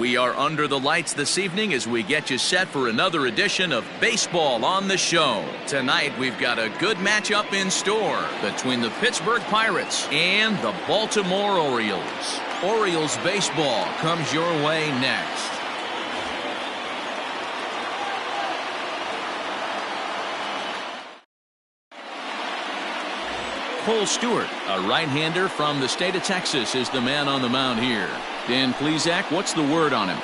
We are under the lights this evening as we get you set for another edition of Baseball on the Show. Tonight we've got a good matchup in store between the Pittsburgh Pirates and the Baltimore Orioles. Orioles baseball comes your way next. Cole Stewart, a right-hander from the state of Texas, is the man on the mound here. Dan Plesac, what's the word on him?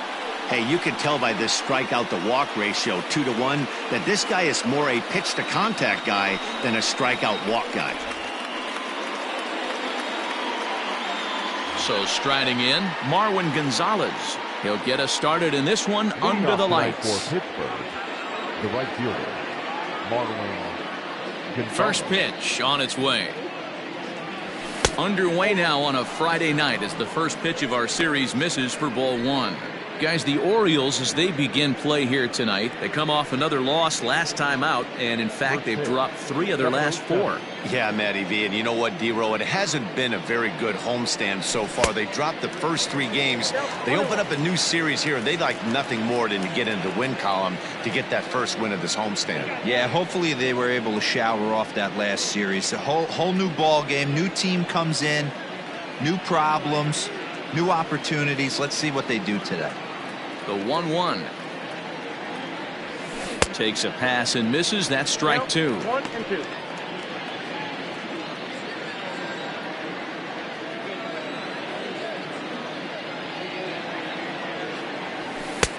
Hey, you can tell by this strikeout to walk ratio 2-to-1 that this guy is more a pitch to contact guy than a strikeout walk guy. So striding in, Marwin Gonzalez. He'll get us started in this one under the lights. For Pittsburgh, the right fielder, Marwin Gonzalez. First pitch on its way. Underway now on a Friday night as the first pitch of our series misses for ball one. Guys, the Orioles, as they begin play here tonight, they come off another loss last time out, and in fact they've dropped 3 of their last 4. Yeah, Matty V, and you know what, D-Row, it hasn't been a very good homestand so far. They dropped the first 3 games. They open up a new series here, and they'd like nothing more than to get into the win column to get that first win of this homestand. Yeah, hopefully they were able to shower off that last series. A whole new ball game, new team comes in, new problems, new opportunities. Let's see what they do today. The 1-1. Takes a pass and misses. That's strike 2. 1 and 2.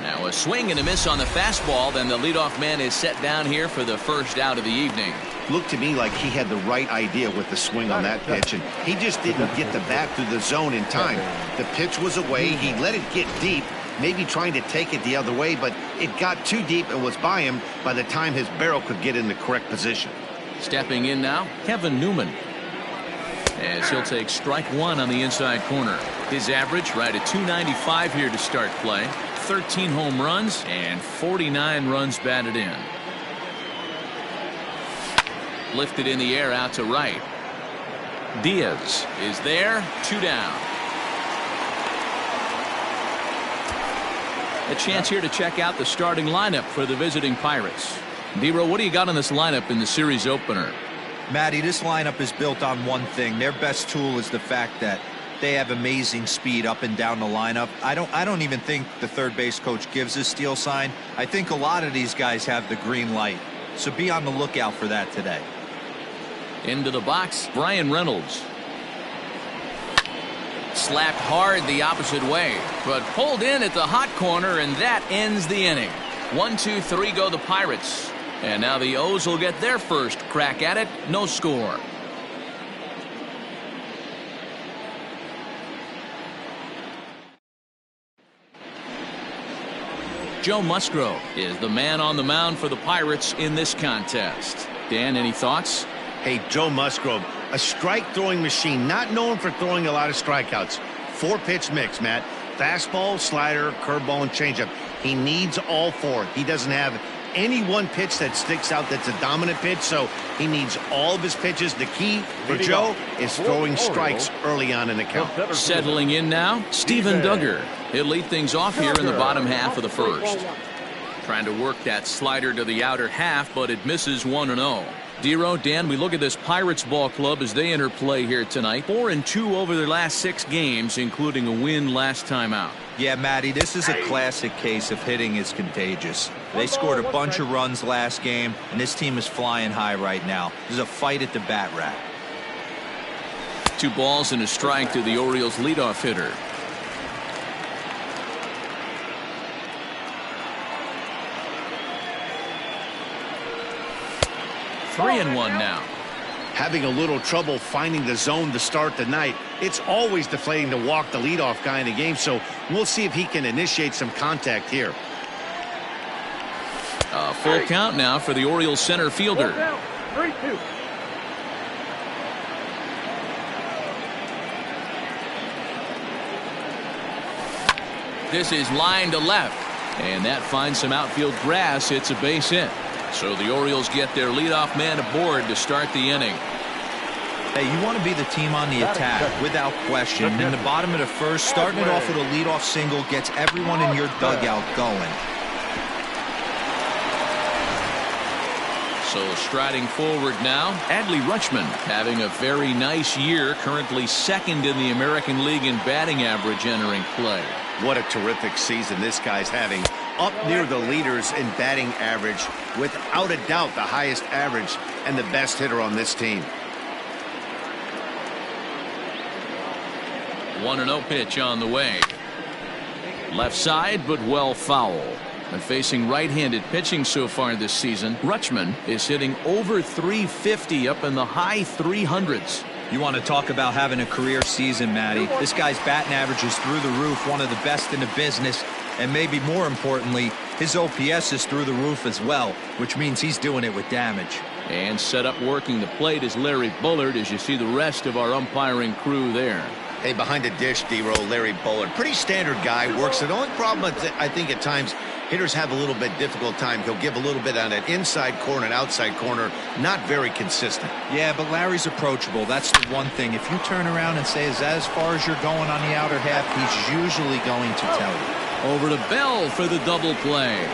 Now a swing and a miss on the fastball. Then the leadoff man is set down here for the first out of the evening. Looked to me like he had the right idea with the swing on that pitch, and he just didn't get the bat through the zone in time. The pitch was away. He let it get deep, maybe trying to take it the other way, but it got too deep and was by him by the time his barrel could get in the correct position. Stepping in now, Kevin Newman. As he'll take strike 1 on the inside corner. His average right at .295 here to start play. 13 home runs and 49 runs batted in. Lifted in the air out to right. Diaz is there, 2 down. A chance here to check out the starting lineup for the visiting Pirates. D-Row, what do you got on this lineup in the series opener? Matty, this lineup is built on one thing. Their best tool is the fact that they have amazing speed up and down the lineup. I don't even think the third base coach gives a steal sign. I think a lot of these guys have the green light. So be on the lookout for that today. Into the box, Brian Reynolds. Slapped hard the opposite way, but pulled in at the hot corner, and that ends the inning. 1, 2, 3 go the Pirates. And now the O's will get their first crack at it. No score. Joe Musgrove is the man on the mound for the Pirates in this contest. Dan, any thoughts? Hey, Joe Musgrove, a strike-throwing machine, not known for throwing a lot of strikeouts. 4-pitch mix, Matt. Fastball, slider, curveball, and changeup. He needs all 4. He doesn't have any one pitch that sticks out that's a dominant pitch, so he needs all of his pitches. The key for Joe is throwing strikes early on in the count. Settling in now, Steven Duggar. He'll lead things off here in the bottom half of the first. Trying to work that slider to the outer half, but it misses 1-0. D-Row, Dan, we look at this Pirates ball club as they enter play here tonight. 4-2 over their last 6 games, including a win last time out. Yeah, Matty, this is a classic case of hitting is contagious. They scored a bunch of runs last game, and this team is flying high right now. There's a fight at the bat rack. 2 balls and a strike to the Orioles leadoff hitter. Three and 1 now. Having a little trouble finding the zone to start the night. It's always deflating to walk the leadoff guy in the game, so we'll see if he can initiate some contact here. A full count now for the Orioles center fielder. 3-2. This is line to left, and that finds some outfield grass. It's a base hit. So the Orioles get their leadoff man aboard to start the inning. Hey, you want to be the team on the attack, without question. In the bottom of the first, starting it off with a leadoff single gets everyone in your dugout going. So striding forward now, Adley Rutschman having a very nice year, currently second in the American League in batting average entering play. What a terrific season this guy's having. Up near the leaders in batting average, without a doubt the highest average and the best hitter on this team. 1-0 pitch on the way. Left side, but well foul. And facing right-handed pitching so far this season, Rutschman is hitting over 350 up in the high 300s. You want to talk about having a career season, Matty. This guy's batting average is through the roof, one of the best in the business. And maybe more importantly, his OPS is through the roof as well, which means he's doing it with damage. And set up working the plate is Larry Bullard, as you see the rest of our umpiring crew there. Hey, behind the dish, D-Row, Larry Bullard. Pretty standard guy, works it. The only problem, I think at times, hitters have a little bit difficult time. He'll give a little bit on an inside corner and outside corner. Not very consistent. Yeah, but Larry's approachable. That's the one thing. If you turn around and say, is that as far as you're going on the outer half, he's usually going to tell you. Over to Bell for the double play.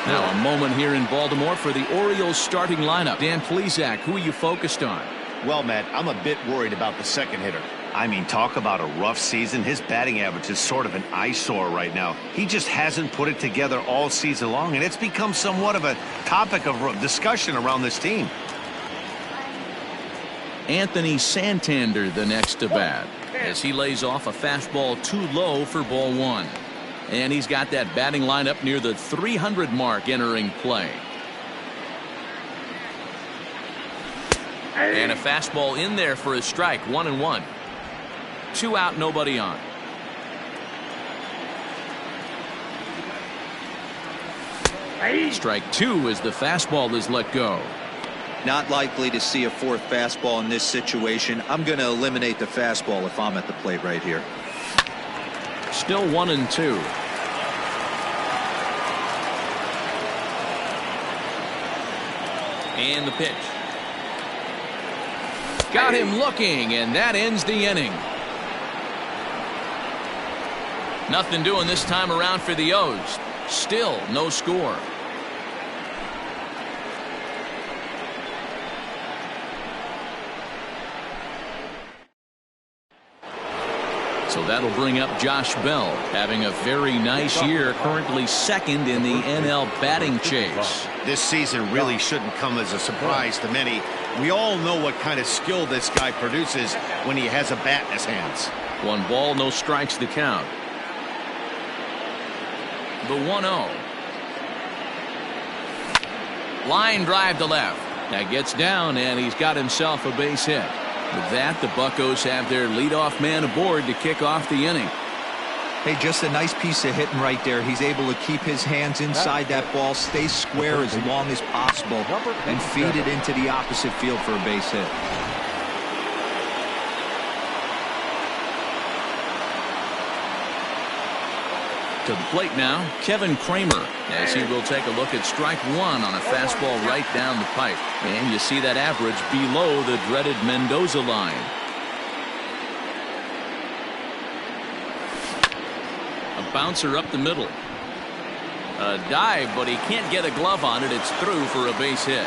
Now a moment here in Baltimore for the Orioles starting lineup. Dan Plesac, who are you focused on? Well, Matt, I'm a bit worried about the second hitter. I mean, talk about a rough season. His batting average is sort of an eyesore right now. He just hasn't put it together all season long, and it's become somewhat of a topic of discussion around this team. Anthony Santander the next to bat, as he lays off a fastball too low for ball one. And he's got that batting lineup near the 300 mark entering play. And a fastball in there for a strike. 1-1. 2 out, nobody on. Strike 2 as the fastball is let go. Not likely to see a fourth fastball in this situation. I'm going to eliminate the fastball if I'm at the plate right here. Still 1-2. And the pitch. Got him looking, and that ends the inning. Nothing doing this time around for the O's. Still no score. So that'll bring up Josh Bell, having a very nice year, currently second in the NL batting chase. This season really shouldn't come as a surprise to many. We all know what kind of skill this guy produces when he has a bat in his hands. 1 ball, no strikes the count. The 1-0. Line drive to left. That gets down, and he's got himself a base hit. With that, the Buccos have their leadoff man aboard to kick off the inning. Hey, just a nice piece of hitting right there. He's able to keep his hands inside that ball, stay square as long as possible, and feed it into the opposite field for a base hit. To the plate now, Kevin Kramer, as he will take a look at strike 1 on a fastball right down the pipe. And you see that average below the dreaded Mendoza line. A bouncer up the middle. A dive, but he can't get a glove on it. It's through for a base hit.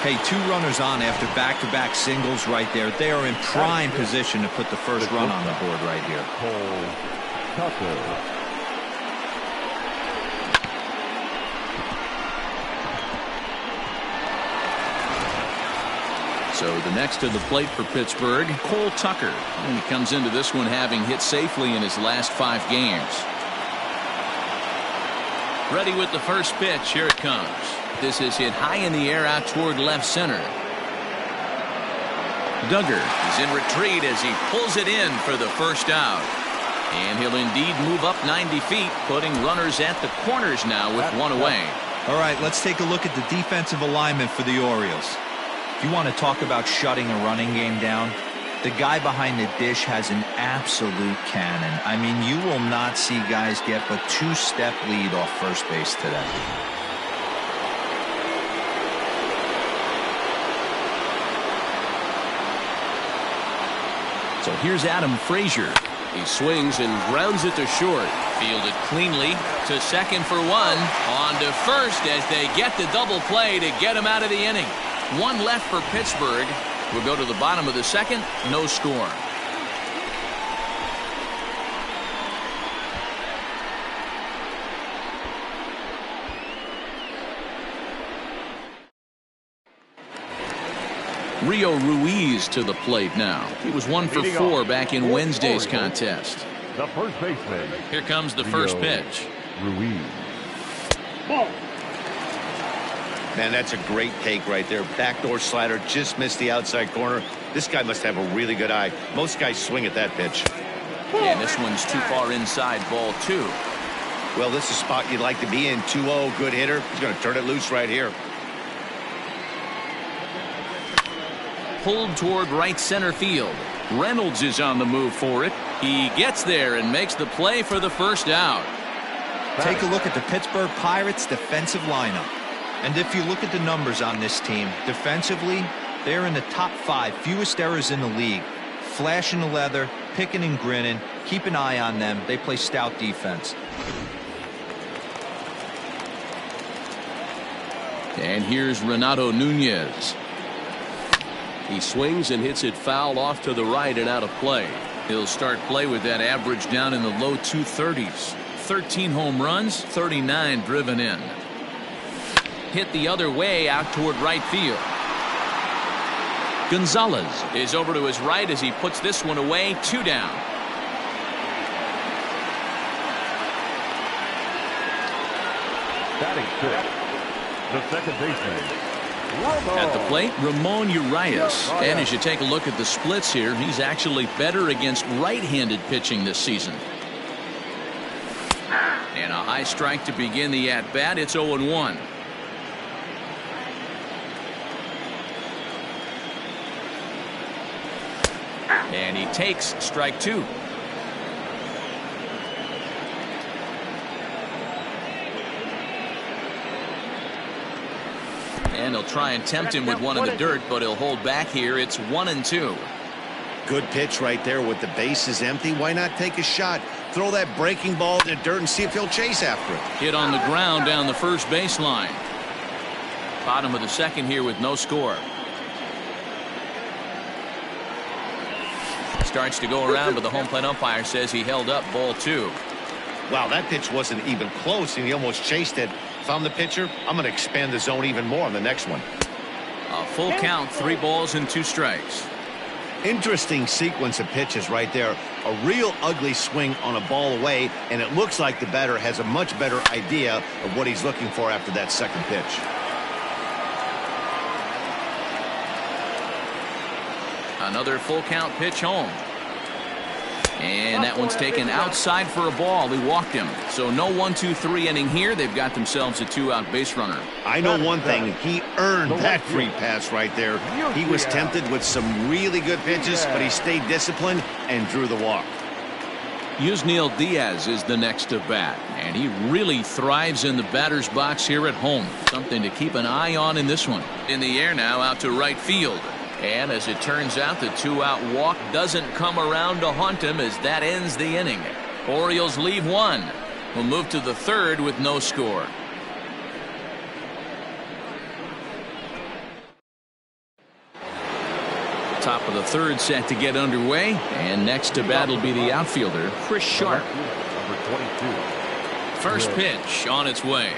Hey, 2 runners on after back-to-back singles right there. They are in prime position to put the first run on the board right here. So the next to the plate for Pittsburgh, Cole Tucker. And he comes into this one having hit safely in his last 5 games. Ready with the first pitch. Here it comes. This is hit high in the air out toward left center. Duggar is in retreat as he pulls it in for the first out. And he'll indeed move up 90 feet, putting runners at the corners now with 1 away. All right, let's take a look at the defensive alignment for the Orioles. If you want to talk about shutting a running game down, the guy behind the dish has an absolute cannon. I mean, you will not see guys get but 2-step lead off first base today. So here's Adam Frazier. He swings and grounds it to short. Fielded cleanly to second for one. On to first as they get the double play to get him out of the inning. One left for Pittsburgh. We'll go to the bottom of the second. No score. Rio Ruiz to the plate now. He was 1 for 4 back in Wednesday's contest. The first baseman. Here comes the first pitch. Ruiz. Man, that's a great take right there. Backdoor slider, just missed the outside corner. This guy must have a really good eye. Most guys swing at that pitch. And this one's too far inside, ball 2. Well, this is a spot you'd like to be in. 2-0, good hitter. He's going to turn it loose right here. Pulled toward right center field. Reynolds is on the move for it. He gets there and makes the play for the first out. Take a look at the Pittsburgh Pirates defensive lineup. And if you look at the numbers on this team, defensively, they're in the top 5 fewest errors in the league. Flashing the leather, picking and grinning, keep an eye on them. They play stout defense. And here's Renato Nunez. He swings and hits it foul off to the right and out of play. He'll start play with that average down in the low 230s. 13 home runs, 39 driven in. Hit the other way out toward right field. Gonzalez is over to his right as he puts this one away. 2 down. Batting fifth. The second baseman. At the plate, Ramon Urias. And as you take a look at the splits here, he's actually better against right-handed pitching this season. And a high strike to begin the at-bat. It's 0-1. And he takes strike 2. And he'll try and tempt him with one in the dirt, but he'll hold back here. It's 1-2. Good pitch right there with the bases empty. Why not take a shot? Throw that breaking ball in the dirt and see if he'll chase after it. Hit on the ground down the first baseline. Bottom of the second here with no score. Starts to go around, but the home plate umpire says he held up. Ball 2. Wow, that pitch wasn't even close, and he almost chased it. If I'm the pitcher, I'm going to expand the zone even more on the next one. A full count, 3 balls and 2 strikes. Interesting sequence of pitches right there. A real ugly swing on a ball away, and it looks like the batter has a much better idea of what he's looking for after that second pitch. Another full count pitch home. And that one's taken outside for a ball. He walked him. So no 1-2-3 inning here. They've got themselves a 2-out base runner. I know one thing. He earned that free pass right there. He was tempted with some really good pitches, but he stayed disciplined and drew the walk. Yusniel Diaz is the next to bat, and he really thrives in the batter's box here at home. Something to keep an eye on in this one. In the air now out to right field. And as it turns out, the 2-out walk doesn't come around to haunt him as that ends the inning. Orioles leave 1. We'll move to the third with no score. Top of the third set to get underway. And next to bat will be the outfielder, Chris Sharp. Number 22. First pitch on its way.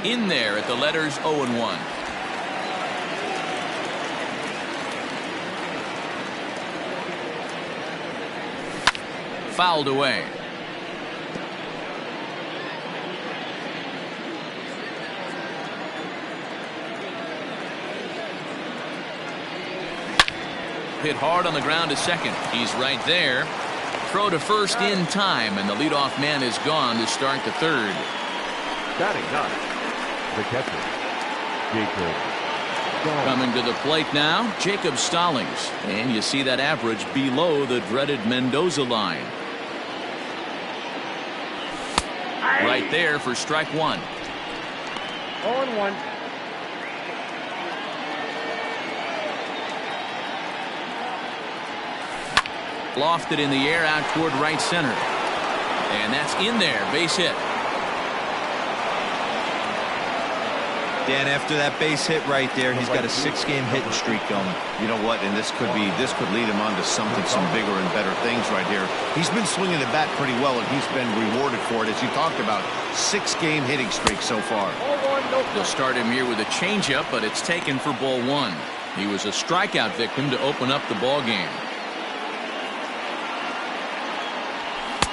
In there at the letters 0-1. Fouled away. Hit hard on the ground to second. He's right there. Throw to first in time, and the leadoff man is gone to start the third. Batting ninth. The catcher, Jacob. Coming to the plate now, Jacob Stallings. And you see that average below the dreaded Mendoza line. Right there for strike 1. 0-1. Lofted in the air out toward right center. And that's in there. Base hit. Dan, after that base hit right there, he's got a 6-game hitting streak going. You know what? And this could lead him on to something, some bigger and better things right here. He's been swinging the bat pretty well, and he's been rewarded for it, as you talked about. 6-game hitting streak so far. They'll start him here with a changeup, but it's taken for ball 1. He was a strikeout victim to open up the ball game.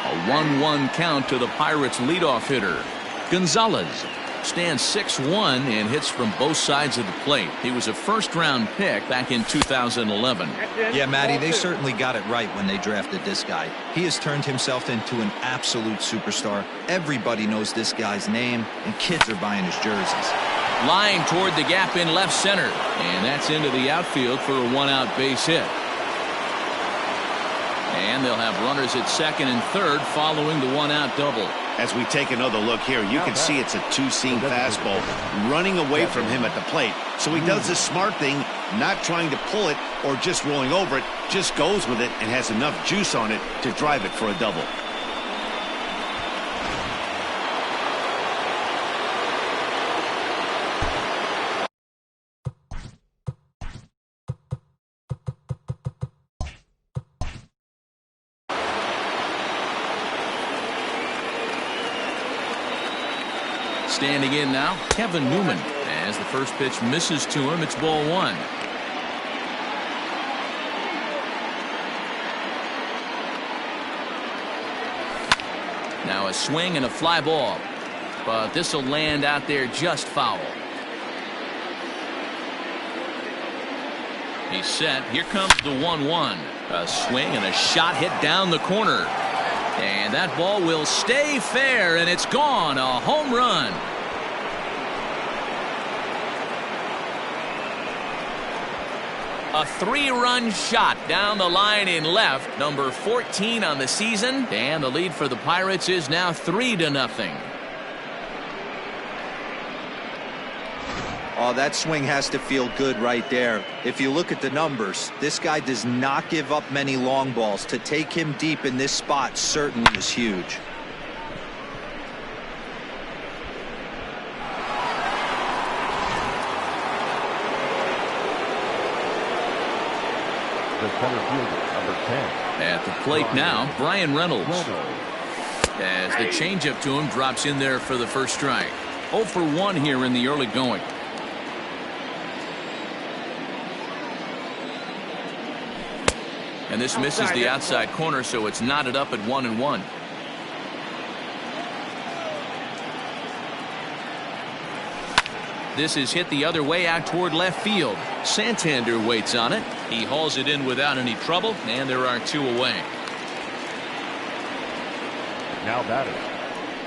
A 1-1 count to the Pirates leadoff hitter. Gonzalez stands 6'1" and hits from both sides of the plate. He was a first-round pick back in 2011. Yeah, Matty, they certainly got it right when they drafted this guy. He has turned himself into an absolute superstar. Everybody knows this guy's name, and kids are buying his jerseys. Line toward the gap in left center, and that's into the outfield for a 1-out base hit. And they'll have runners at second and third following the 1-out double. As we take another look here, you can see it's a two-seam fastball running away from him at the plate. So he does the smart thing, not trying to pull it or just rolling over it, just goes with it and has enough juice on it to drive it for a double. Standing in now, Kevin Newman. As the first pitch misses to him, it's ball 1. Now a swing and a fly ball. But this will land out there just foul. He's set. Here comes the 1-1. A swing and a shot hit down the corner. And that ball will stay fair, and it's gone. A home run. A 3-run shot down the line in left. Number 14 on the season. And the lead for the Pirates is now 3-0. Oh, that swing has to feel good right there. If you look at the numbers, this guy does not give up many long balls. To take him deep in this spot certainly is huge. The center fielder, number 10. At the plate now, Brian Reynolds. As the changeup to him drops in there for the first strike. 0 for 1 here in the early going. And this misses the outside corner, so it's knotted up at 1-1. This is hit the other way out toward left field. Santander waits on it. He hauls it in without any trouble, and there are 2 away. Now batting,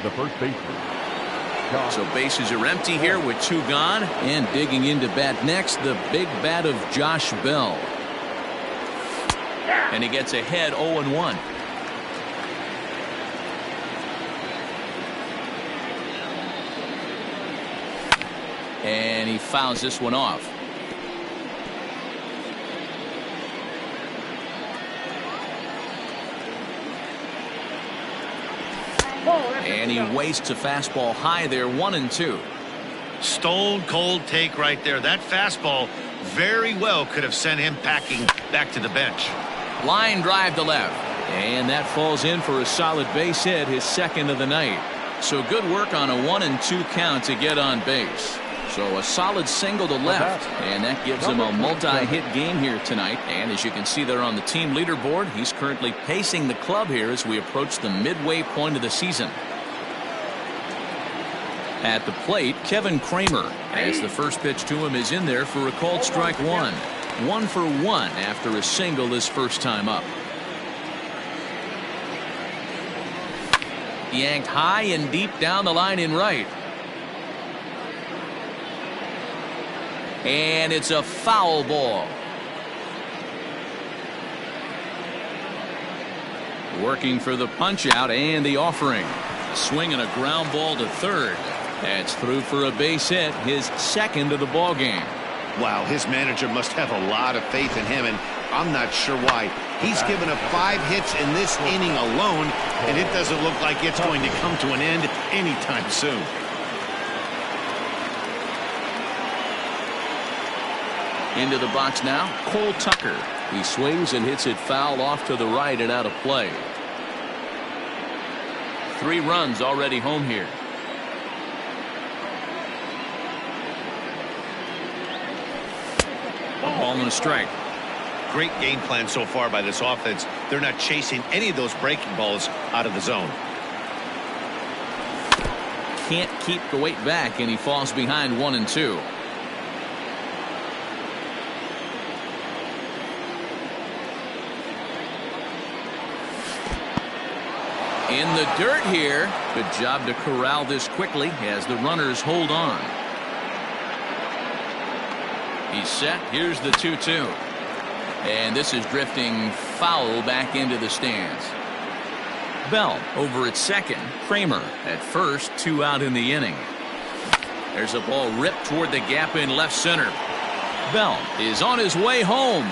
the first baseman. So bases are empty here with 2 gone. And digging in to bat next, the big bat of Josh Bell. And he gets ahead 0-1. And he fouls this one off. And he wastes a fastball high there, 1-2. Stone cold take right there. That fastball very well could have sent him packing back to the bench. Line drive to left. And that falls in for a solid base hit, his second of the night. So good work on a 1-2 count to get on base. So a solid single to left, and that gives him a multi-hit game here tonight. And as you can see there on the team leaderboard, he's currently pacing the club here as we approach the midway point of the season. At the plate, Kevin Kramer, as the first pitch to him is in there for a called strike 1. 1 for 1 after a single his first time up. Yanked high and deep down the line in right. And it's a foul ball. Working for the punch out and the offering. A swing and a ground ball to third. That's through for a base hit, his second of the ball game. Wow, his manager must have a lot of faith in him, and I'm not sure why. He's given up 5 hits in this inning alone, and it doesn't look like it's going to come to an end anytime soon. Into the box now, Cole Tucker. He swings and hits it foul off to the right and out of play. 3 runs already home here. A ball and a strike. Great game plan so far by this offense. They're not chasing any of those breaking balls out of the zone. Can't keep the weight back, and he falls behind 1-2. In the dirt here. Good job to corral this quickly as the runners hold on. He's set. Here's the 2-2. And this is drifting foul back into the stands. Bell over at second. Kramer at first. 2 out in the inning. There's a ball ripped toward the gap in left center. Bell is on his way home.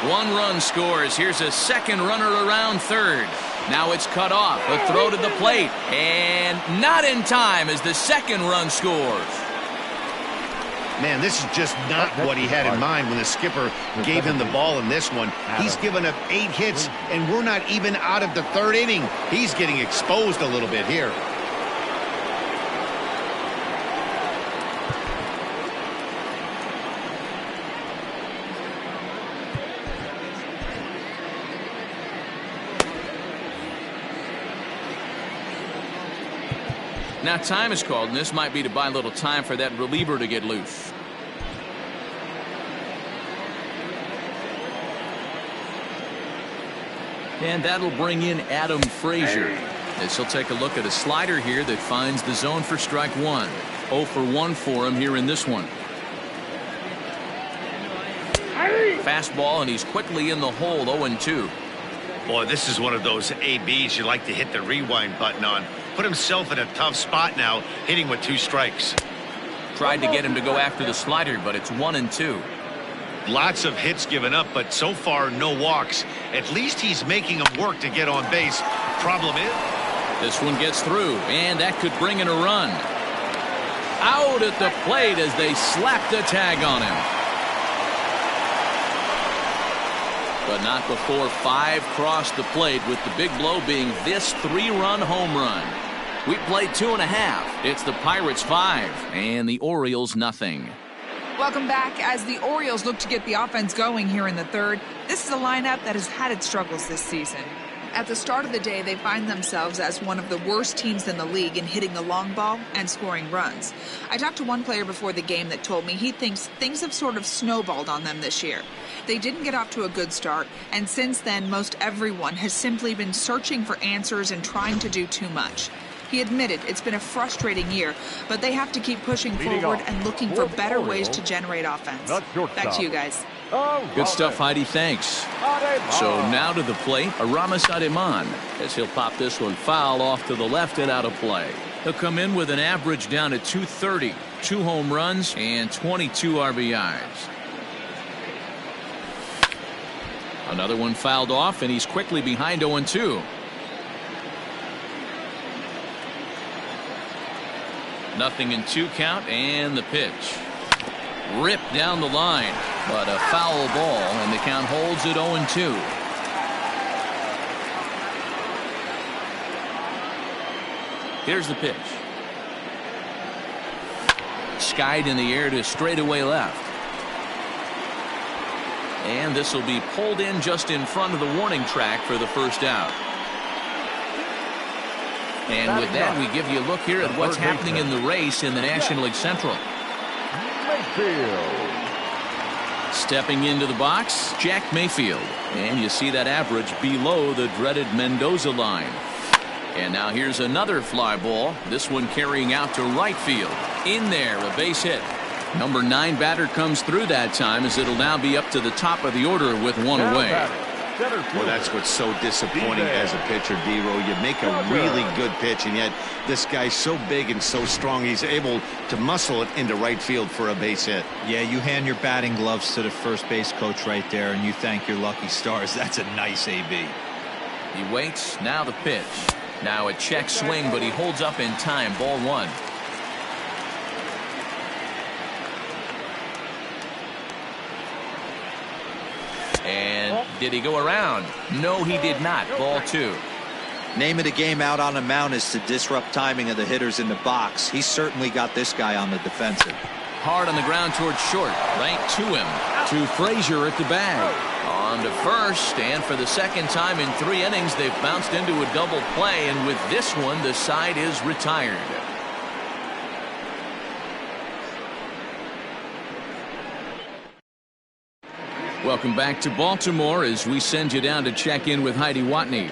1 run scores. Here's a second runner around third. Now it's cut off. A throw to the plate. And not in time as the second run scores. Man, this is just not what he had in mind when the skipper gave him the ball in this one. He's given up 8 hits, and we're not even out of the 3rd inning. He's getting exposed a little bit here. Now time is called, and this might be to buy a little time for that reliever to get loose. And that'll bring in Adam Frazier. As he'll take a look at a slider here that finds the zone for strike 1. 0 for 1 for him here in this one. Fastball, and he's quickly in the hole. 0-2. Boy, this is one of those ABs you like to hit the rewind button on. Put himself in a tough spot now, hitting with 2 strikes. Tried to get him to go after the slider, but it's 1-2. Lots of hits given up, but so far no walks. At least he's making them work to get on base. Problem is, this one gets through, and that could bring in a run. Out at the plate as they slapped a tag on him. But not before 5 crossed the plate, with the big blow being this 3-run home run. We played 2.5. It's the Pirates 5 and the Orioles nothing. Welcome back. As the Orioles look to get the offense going here in the 3rd, this is a lineup that has had its struggles this season. At the start of the day, they find themselves as one of the worst teams in the league in hitting the long ball and scoring runs. I talked to one player before the game that told me he thinks things have sort of snowballed on them this year. They didn't get off to a good start, and since then, most everyone has simply been searching for answers and trying to do too much. He admitted it's been a frustrating year, but they have to keep pushing forward and looking for better ways to generate offense. Back to you guys. Good stuff, Heidi. Thanks. So now to the plate, Aramis Ademan, as he'll pop this one foul off to the left and out of play. He'll come in with an average down at 230, 2 home runs, and 22 RBIs. Another one fouled off, and he's quickly behind 0-2. Nothing in 2 count, and the pitch. Ripped down the line, but a foul ball, and the count holds at 0-2. Here's the pitch. Skied in the air to straightaway left. And this will be pulled in just in front of the warning track for the first out. And with that, we give you a look here at what's happening in the race in the National League Central. Stepping into the box, Jack Mayfield. And you see that average below the dreaded Mendoza line. And now here's another fly ball. This one carrying out to right field. In there, a base hit. Number 9 batter comes through that time, as it'll now be up to the top of the order with 1 away. Well, that's what's so disappointing as a pitcher, D-Row. You make a really good pitch, and yet this guy's so big and so strong, he's able to muscle it into right field for a base hit. Yeah, you hand your batting gloves to the first base coach right there, and you thank your lucky stars. That's a nice AB. He waits. Now the pitch. Now a check swing, but he holds up in time. Ball one. And did he go around? No, he did not. Ball two. Name of the game out on the mound is to disrupt timing of the hitters in the box. He's certainly got this guy on the defensive. Hard on the ground towards short. Right to him. To Frazier at the bag. On to first, and for the second time in 3 innings, they've bounced into a double play, and with this one, the side is retired. Welcome back to Baltimore as we send you down to check in with Heidi Watney.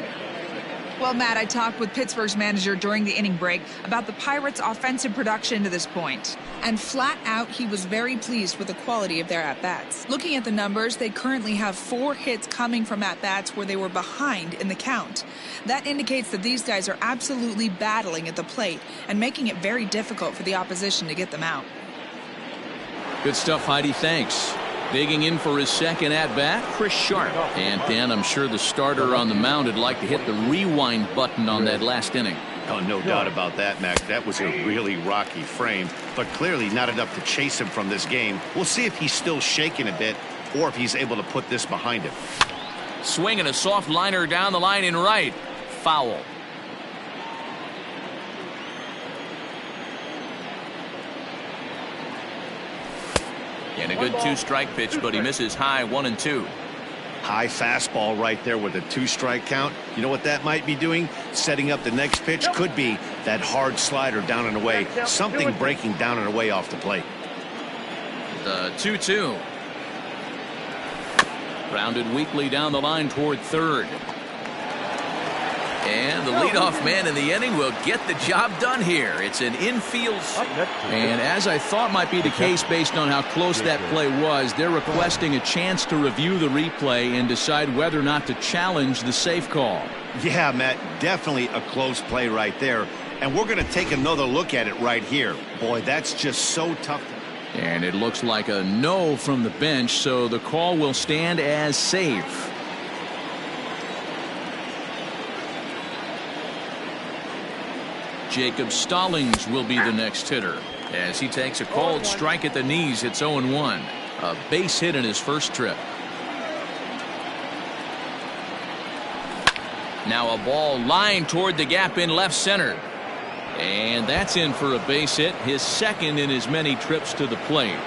Well, Matt, I talked with Pittsburgh's manager during the inning break about the Pirates' offensive production to this point. And flat out, he was very pleased with the quality of their at-bats. Looking at the numbers, they currently have 4 hits coming from at-bats where they were behind in the count. That indicates that these guys are absolutely battling at the plate and making it very difficult for the opposition to get them out. Good stuff, Heidi. Thanks. Digging in for his second at-bat, Chris Sharp. And Dan, I'm sure the starter on the mound would like to hit the rewind button on that last inning. Oh, no doubt about that, Mac. That was a really rocky frame, but clearly not enough to chase him from this game. We'll see if he's still shaking a bit or if he's able to put this behind him. Swinging a soft liner down the line in right. Foul. And a good 2-strike pitch, but he misses high 1-2. High fastball right there with a 2-strike count. You know what that might be doing? Setting up the next pitch. Could be that hard slider down and away. Something breaking down and away off the plate. The 2-2. Rounded weakly down the line toward third. And the leadoff man in the inning will get the job done here. It's an infield. And as I thought might be the case based on how close that play was, they're requesting a chance to review the replay and decide whether or not to challenge the safe call. Yeah, Matt, definitely a close play right there. And we're going to take another look at it right here. Boy, that's just so tough. And it looks like a no from the bench, so the call will stand as safe. Jacob Stallings will be the next hitter as he takes a called strike at the knees. It's 0-1. A base hit in his first trip. Now a ball lined toward the gap in left center. And that's in for a base hit, his second in his many trips to the plate.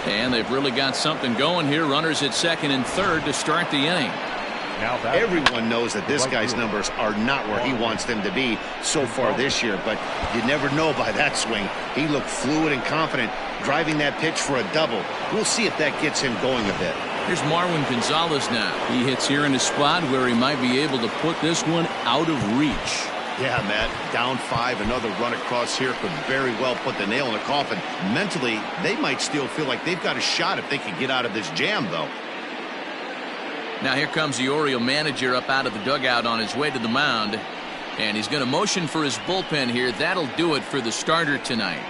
And they've really got something going here. Runners at second and third to start the inning. Everyone knows that this guy's numbers are not where he wants them to be so far this year, but you never know by that swing. He looked fluid and confident, driving that pitch for a double. We'll see if that gets him going a bit. Here's Marwin Gonzalez now. He hits here in a spot where he might be able to put this one out of reach. Yeah, Matt, down 5, another run across here could very well put the nail in the coffin. Mentally, they might still feel like they've got a shot if they can get out of this jam, though. Now here comes the Oriole manager up out of the dugout on his way to the mound. And he's going to motion for his bullpen here. That'll do it for the starter tonight.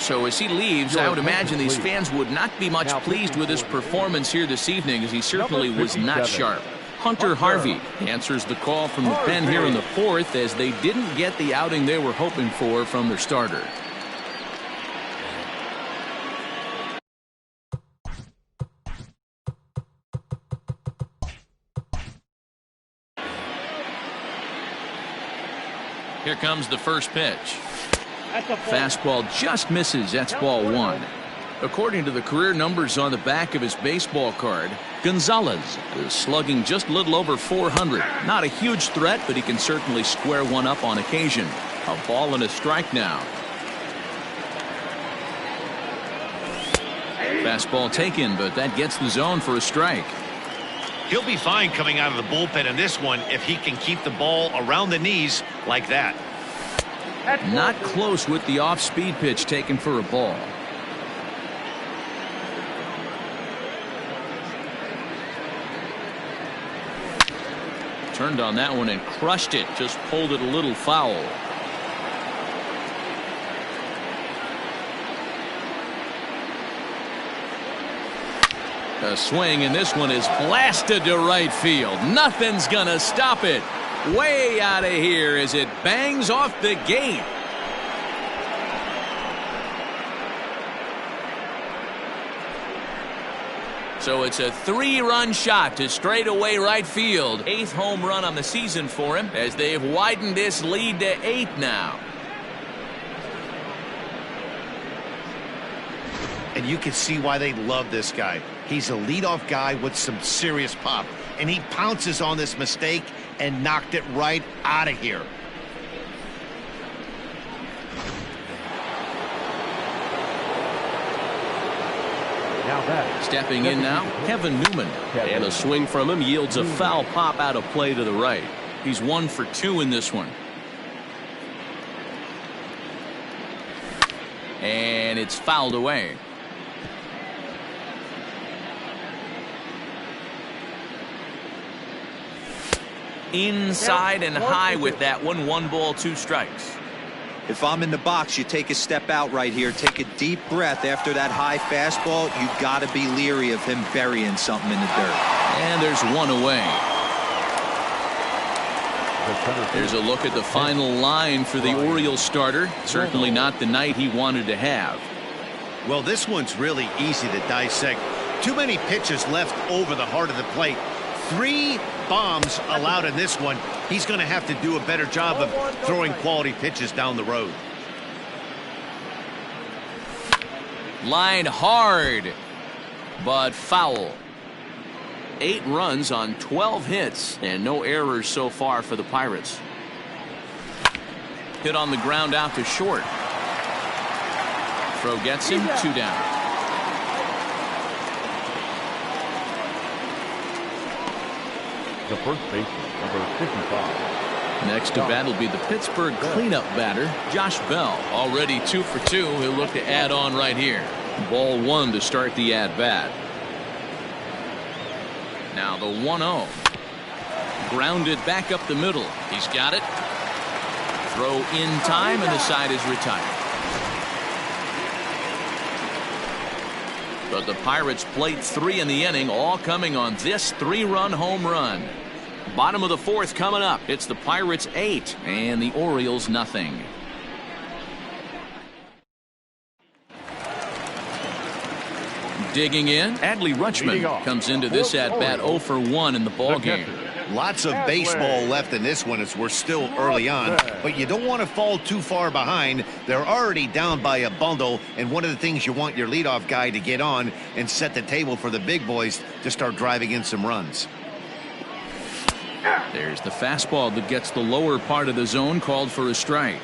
So as he leaves, I would imagine these fans would not be much pleased with his performance here this evening, as he certainly was not sharp. Hunter Harvey answers the call from the pen here in the fourth, as they didn't get the outing they were hoping for from their starter. Here comes the first pitch. Fastball just misses. That's ball 1. According to the career numbers on the back of his baseball card, Gonzalez is slugging just a little over 400. Not a huge threat, but he can certainly square one up on occasion. A ball and a strike now. Fastball taken, but that gets the zone for a strike. He'll be fine coming out of the bullpen in this one if he can keep the ball around the knees like that. Not close with the off-speed pitch taken for a ball. Turned on that one and crushed it. Just pulled it a little foul. A swing, and this one is blasted to right field. Nothing's gonna stop it. Way out of here as it bangs off the gate. So it's a 3-run shot to straightaway right field. 8th home run on the season for him as they've widened this lead to 8 now. And you can see why they love this guy. He's a leadoff guy with some serious pop. And he pounces on this mistake and knocked it right out of here. Stepping in now, Kevin Newman. And a swing from him yields a foul pop out of play to the right. He's 1 for 2 in this one. And it's fouled away. Inside and high with that one. 1 ball, 2 strikes. If I'm in the box, you take a step out right here, take a deep breath after that high fastball. You got to be leery of him burying something in the dirt. And there's 1 away. There's a look at the final line for the Orioles starter. Certainly not the night he wanted to have. Well, this one's really easy to dissect. Too many pitches left over the heart of the plate. 3 bombs allowed in this one. He's going to have to do a better job of throwing quality pitches down the road. Line hard, but foul. 8 runs on 12 hits and no errors so far for the Pirates. Hit on the ground out to short. Throw gets him, 2 down. The first baseman, number 55. Next to bat will be the Pittsburgh cleanup batter, Josh Bell. Already 2 for 2. He'll look to add on right here. Ball 1 to start the at-bat. Now the 1-0. Grounded back up the middle. He's got it. Throw in time, and the side is retired. But the Pirates played 3 in the inning, all coming on this 3-run home run. Bottom of the 4th coming up. It's the Pirates 8 and the Orioles nothing. Digging in, Adley Rutschman comes into this at-bat 0 for 1 in the ballgame. Lots of baseball left in this one as we're still early on, but you don't want to fall too far behind. They're already down by a bundle, and one of the things you want your leadoff guy to get on and set the table for the big boys to start driving in some runs. There's the fastball that gets the lower part of the zone, called for a strike.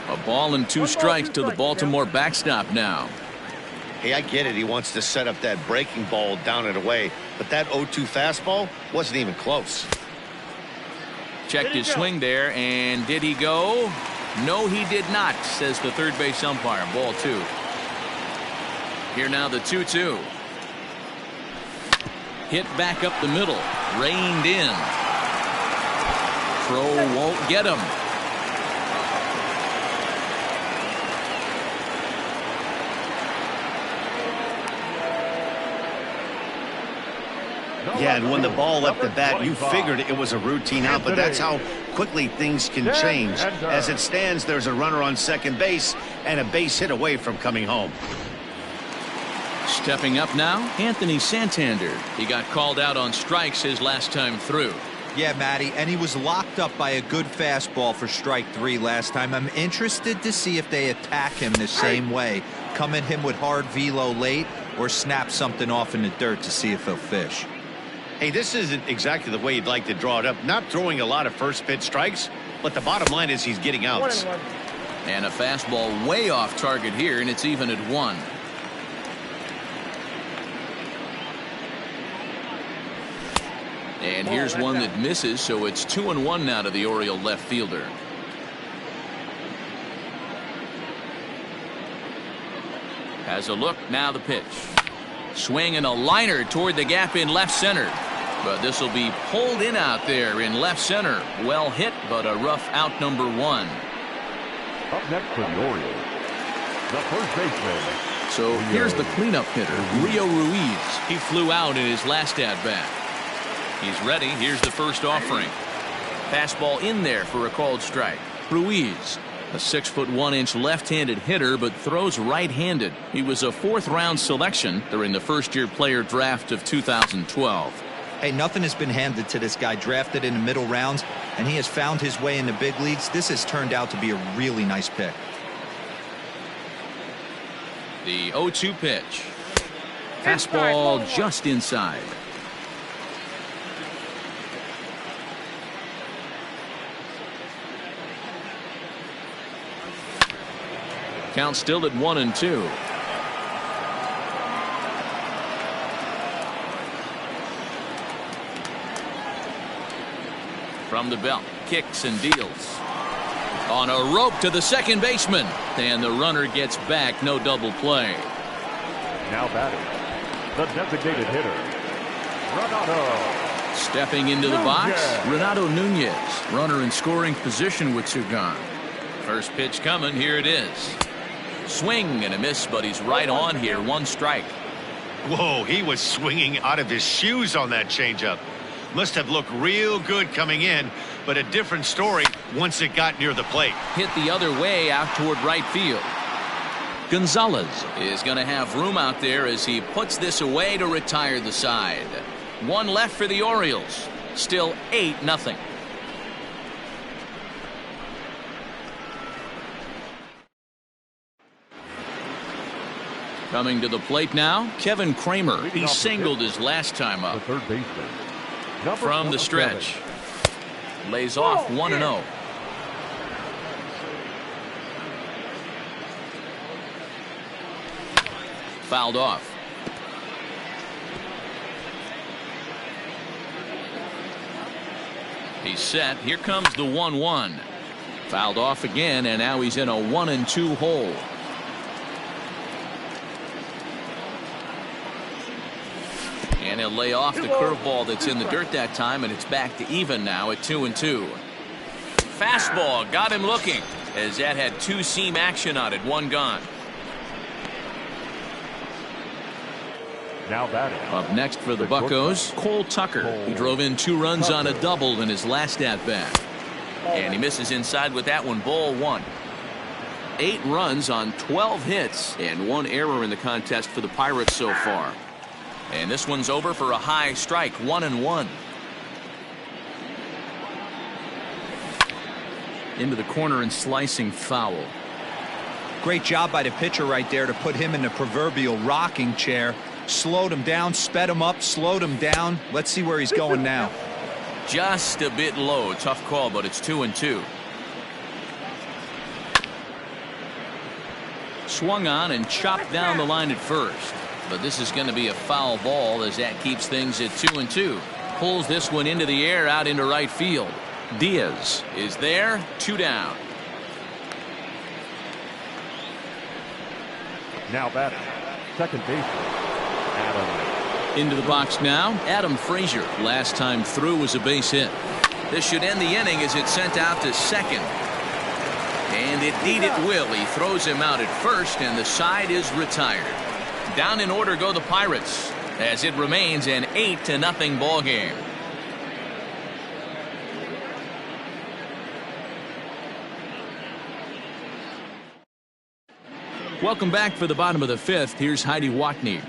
A ball and 2 strikes to the Baltimore backstop now. Hey, I get it. He wants to set up that breaking ball down and away, but that 0-2 fastball wasn't even close. Checked his swing there, and did he go? No, he did not, says the third base umpire. Ball 2. Here now the 2-2. Hit back up the middle. Reined in. Throw won't get him. Yeah, and when the ball left the bat, you figured it was a routine out, but that's how quickly things can change. As it stands, there's a runner on second base and a base hit away from coming home. Stepping up now, Anthony Santander. He got called out on strikes his last time through. Yeah, Matty, and he was locked up by a good fastball for strike 3 last time. I'm interested to see if they attack him the same way. Come at him with hard velo late or snap something off in the dirt to see if he'll fish. Hey, this isn't exactly the way you'd like to draw it up. Not throwing a lot of first pitch strikes, but the bottom line is he's getting outs. And a fastball way off target here, and it's even at 1. And here's one that misses, so it's 2-1 now to the Oriole left fielder. Has a look, now the pitch. Swing and a liner toward the gap in left center. But this will be pulled in out there in left center. Well hit, but a rough out, number 1. Up next for the Orioles, the first baseman. So here's the cleanup hitter, Rio Ruiz. He flew out in his last at-bat. He's ready. Here's the first offering. Fastball in there for a called strike. Ruiz, a 6'1" left-handed hitter, but throws right-handed. He was a 4th-round selection during the first-year player draft of 2012. Hey, nothing has been handed to this guy. Drafted in the middle rounds, and he has found his way in the big leagues. This has turned out to be a really nice pick. The 0-2 pitch. Fastball just inside. Count still at 1-2. From the belt, kicks and deals. On a rope to the second baseman. And the runner gets back, no double play. Now batting, the designated hitter, Renato. Stepping into the box, Renato Nunez. Runner in scoring position with 2 gone. First pitch coming, here it is. Swing and a miss, but he's right on here, 1 strike. Whoa, he was swinging out of his shoes on that changeup. Must have looked real good coming in, but a different story once it got near the plate. Hit the other way out toward right field. Gonzalez is going to have room out there as he puts this away to retire the side. 1 left for the Orioles. Still 8-0. Coming to the plate now, Kevin Kramer. He singled his last time up. The third baseman. From the stretch. Lays off 1-0. Fouled off. He's set. Here comes the 1-1. Fouled off again, and now he's in a 1-2 hole. And he'll lay off the curveball that's in the dirt that time, and it's back to even now at 2-2. Fastball got him looking, as that had 2-seam action on it, 1 gone. Now batting. Up next for the Buccos, Cole Tucker. He drove in 2 runs on a double in his last at-bat. And he misses inside with that one, ball 1. 8 runs on 12 hits, and 1 error in the contest for the Pirates so far. And this one's over for a high strike, 1-1. Into the corner and slicing foul. Great job by the pitcher right there to put him in the proverbial rocking chair. Slowed him down, sped him up, slowed him down. Let's see where he's going now. Just a bit low. Tough call, but it's 2-2. Swung on and chopped down the line at first. But this is going to be a foul ball as that keeps things at 2-2. Pulls this one into the air out into right field. Diaz is there, 2 down. Now batting, second baseman, Adam. Into the box now, Adam Frazier. Last time through was a base hit. This should end the inning as it's sent out to second. And indeed it will. He throws him out at first, and the side is retired. Down in order go the Pirates as it remains an 8-0 ball game. Welcome back for the bottom of the 5th. Here's Heidi Watney.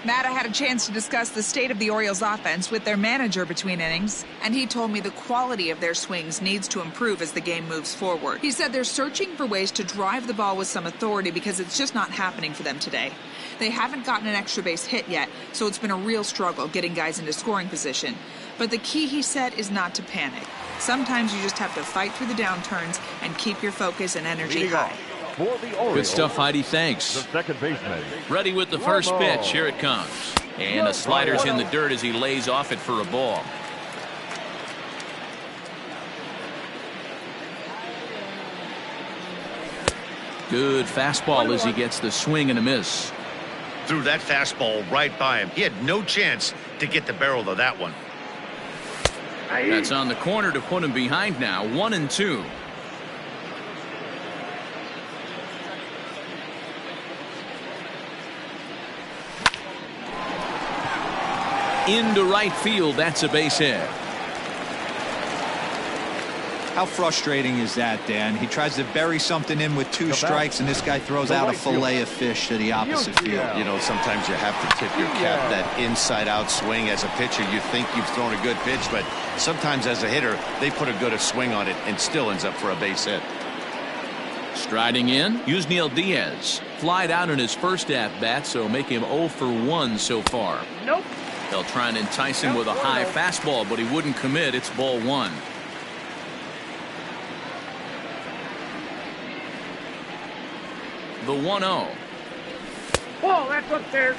Matt, I had a chance to discuss the state of the Orioles offense with their manager between innings, and he told me the quality of their swings needs to improve as the game moves forward. He said they're searching for ways to drive the ball with some authority because it's just not happening for them today. They haven't gotten an extra base hit yet, so it's been a real struggle getting guys into scoring position. But the key, he said, is not to panic. Sometimes you just have to fight through the downturns and keep your focus and energy high. Good stuff, Heidi. Thanks. The second baseman. Ready with the first pitch. Here it comes. And a slider's in the dirt as he lays off it for a ball. Good fastball as he gets the swing and a miss. threw that fastball right by him. He had no chance to get the barrel of that one. That's on the corner to put him behind now. 1-2. Into right field. That's a base hit. How frustrating is that, Dan? He tries to bury something in with 2 strikes, and this guy throws out a fillet of fish to the opposite field. You know, sometimes you have to tip your cap. That inside-out swing as a pitcher, you think you've thrown a good pitch, but sometimes as a hitter, they put a good swing on it and still ends up for a base hit. Striding in, Yusniel Diaz. Flied out in his first at-bat, so make him 0 for 1 so far. Nope. They'll try and entice him with a high fastball, but he wouldn't commit. It's ball 1. The 1-0. Whoa, that's upstairs.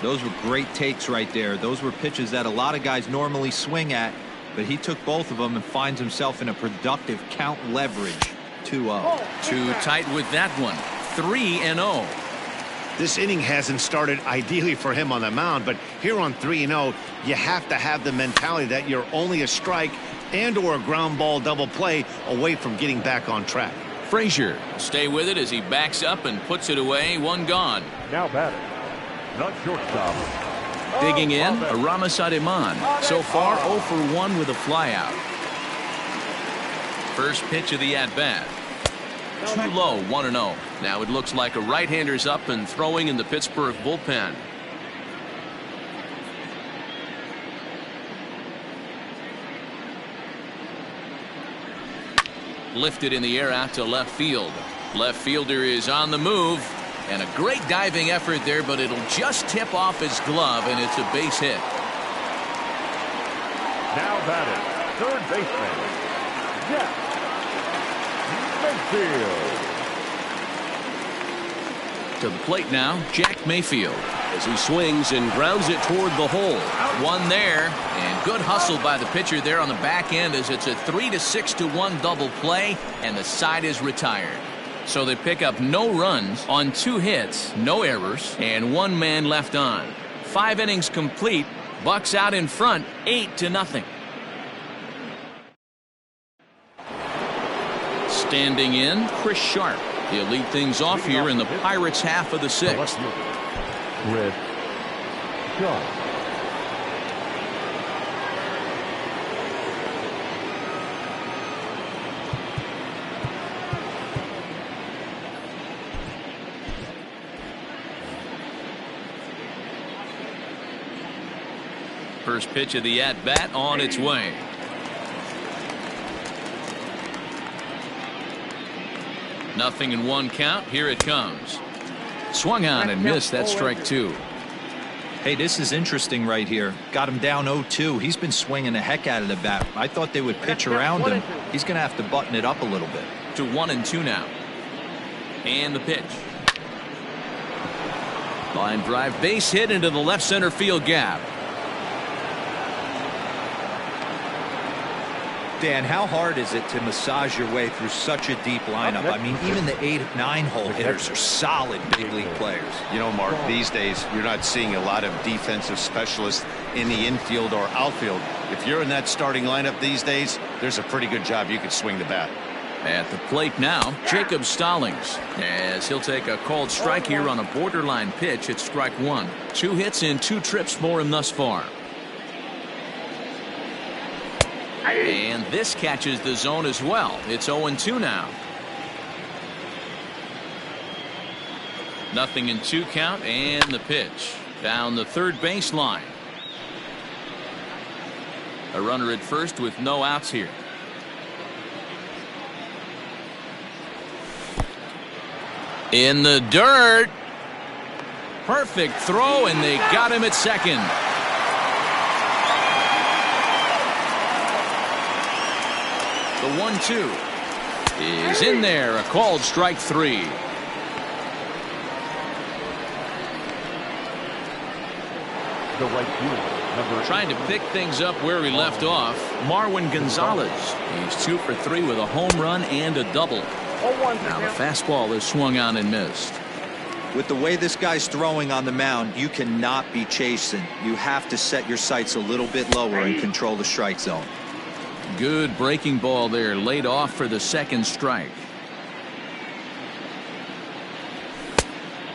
Those were great takes right there. Those were pitches that a lot of guys normally swing at, but he took both of them and finds himself in a productive count leverage. 2-0. Too tight with that one. 3-0. This inning hasn't started ideally for him on the mound, but here on 3-0, you have to have the mentality that you're only a strike and or a ground ball double play away from getting back on track. Frazier stay with it as he backs up and puts it away. 1 gone. Now batting, the shortstop. Digging in, Aramasad Iman. So far 0 for 1 with a flyout. First pitch of the at-bat. Too low, 1-0. Now it looks like a right-hander's up and throwing in the Pittsburgh bullpen. Lifted in the air out to left field. Left fielder is on the move, and a great diving effort there, but it'll just tip off his glove, and it's a base hit. Now batting, third baseman, Jack Mayfield. To the plate now, Jack Mayfield. As he swings and grounds it toward the hole. One there, and good hustle by the pitcher there on the back end as it's a 3-6-1 double play, and the side is retired. So they pick up no runs on 2 hits, no errors, and 1 man left on. 5 innings complete. Bucks out in front, 8-0. Standing in, Chris Sharp. He'll lead things off here in the Pirates' half of the 6th. Chris Sharp. First pitch of the at-bat on its way. Nothing in 1 count. Here it comes. Swung on and missed. That's strike 2. Hey, this is interesting right here. Got him down 0-2. He's been swinging the heck out of the bat. I thought they would pitch around him. He's going to have to button it up a little bit. To 1-2 now. And the pitch. Line drive, base hit into the left center field gap. Dan, how hard is it to massage your way through such a deep lineup? I mean, even the 8-9 hole hitters are solid big league players. You know, Mark, these days you're not seeing a lot of defensive specialists in the infield or outfield. If you're in that starting lineup these days, there's a pretty good job you could swing the bat. At the plate now, Jacob Stallings, as he'll take a called strike here on a borderline pitch at strike 1. 2 hits and 2 trips for him thus far. And this catches the zone as well. It's 0-2 now. Nothing in 2 count, and the pitch down the third baseline. A runner at first with no outs here. In the dirt. Perfect throw, and they got him at second. The 1-2 is in there. A called strike 3. The right fielder, Trying to pick things up where he left off. Marwin Gonzalez. He's 2 for 3 with a home run and a double. Now the fastball is swung on and missed. With the way this guy's throwing on the mound, you cannot be chasing. You have to set your sights a little bit lower and control the strike zone. Good breaking ball there, laid off for the second strike.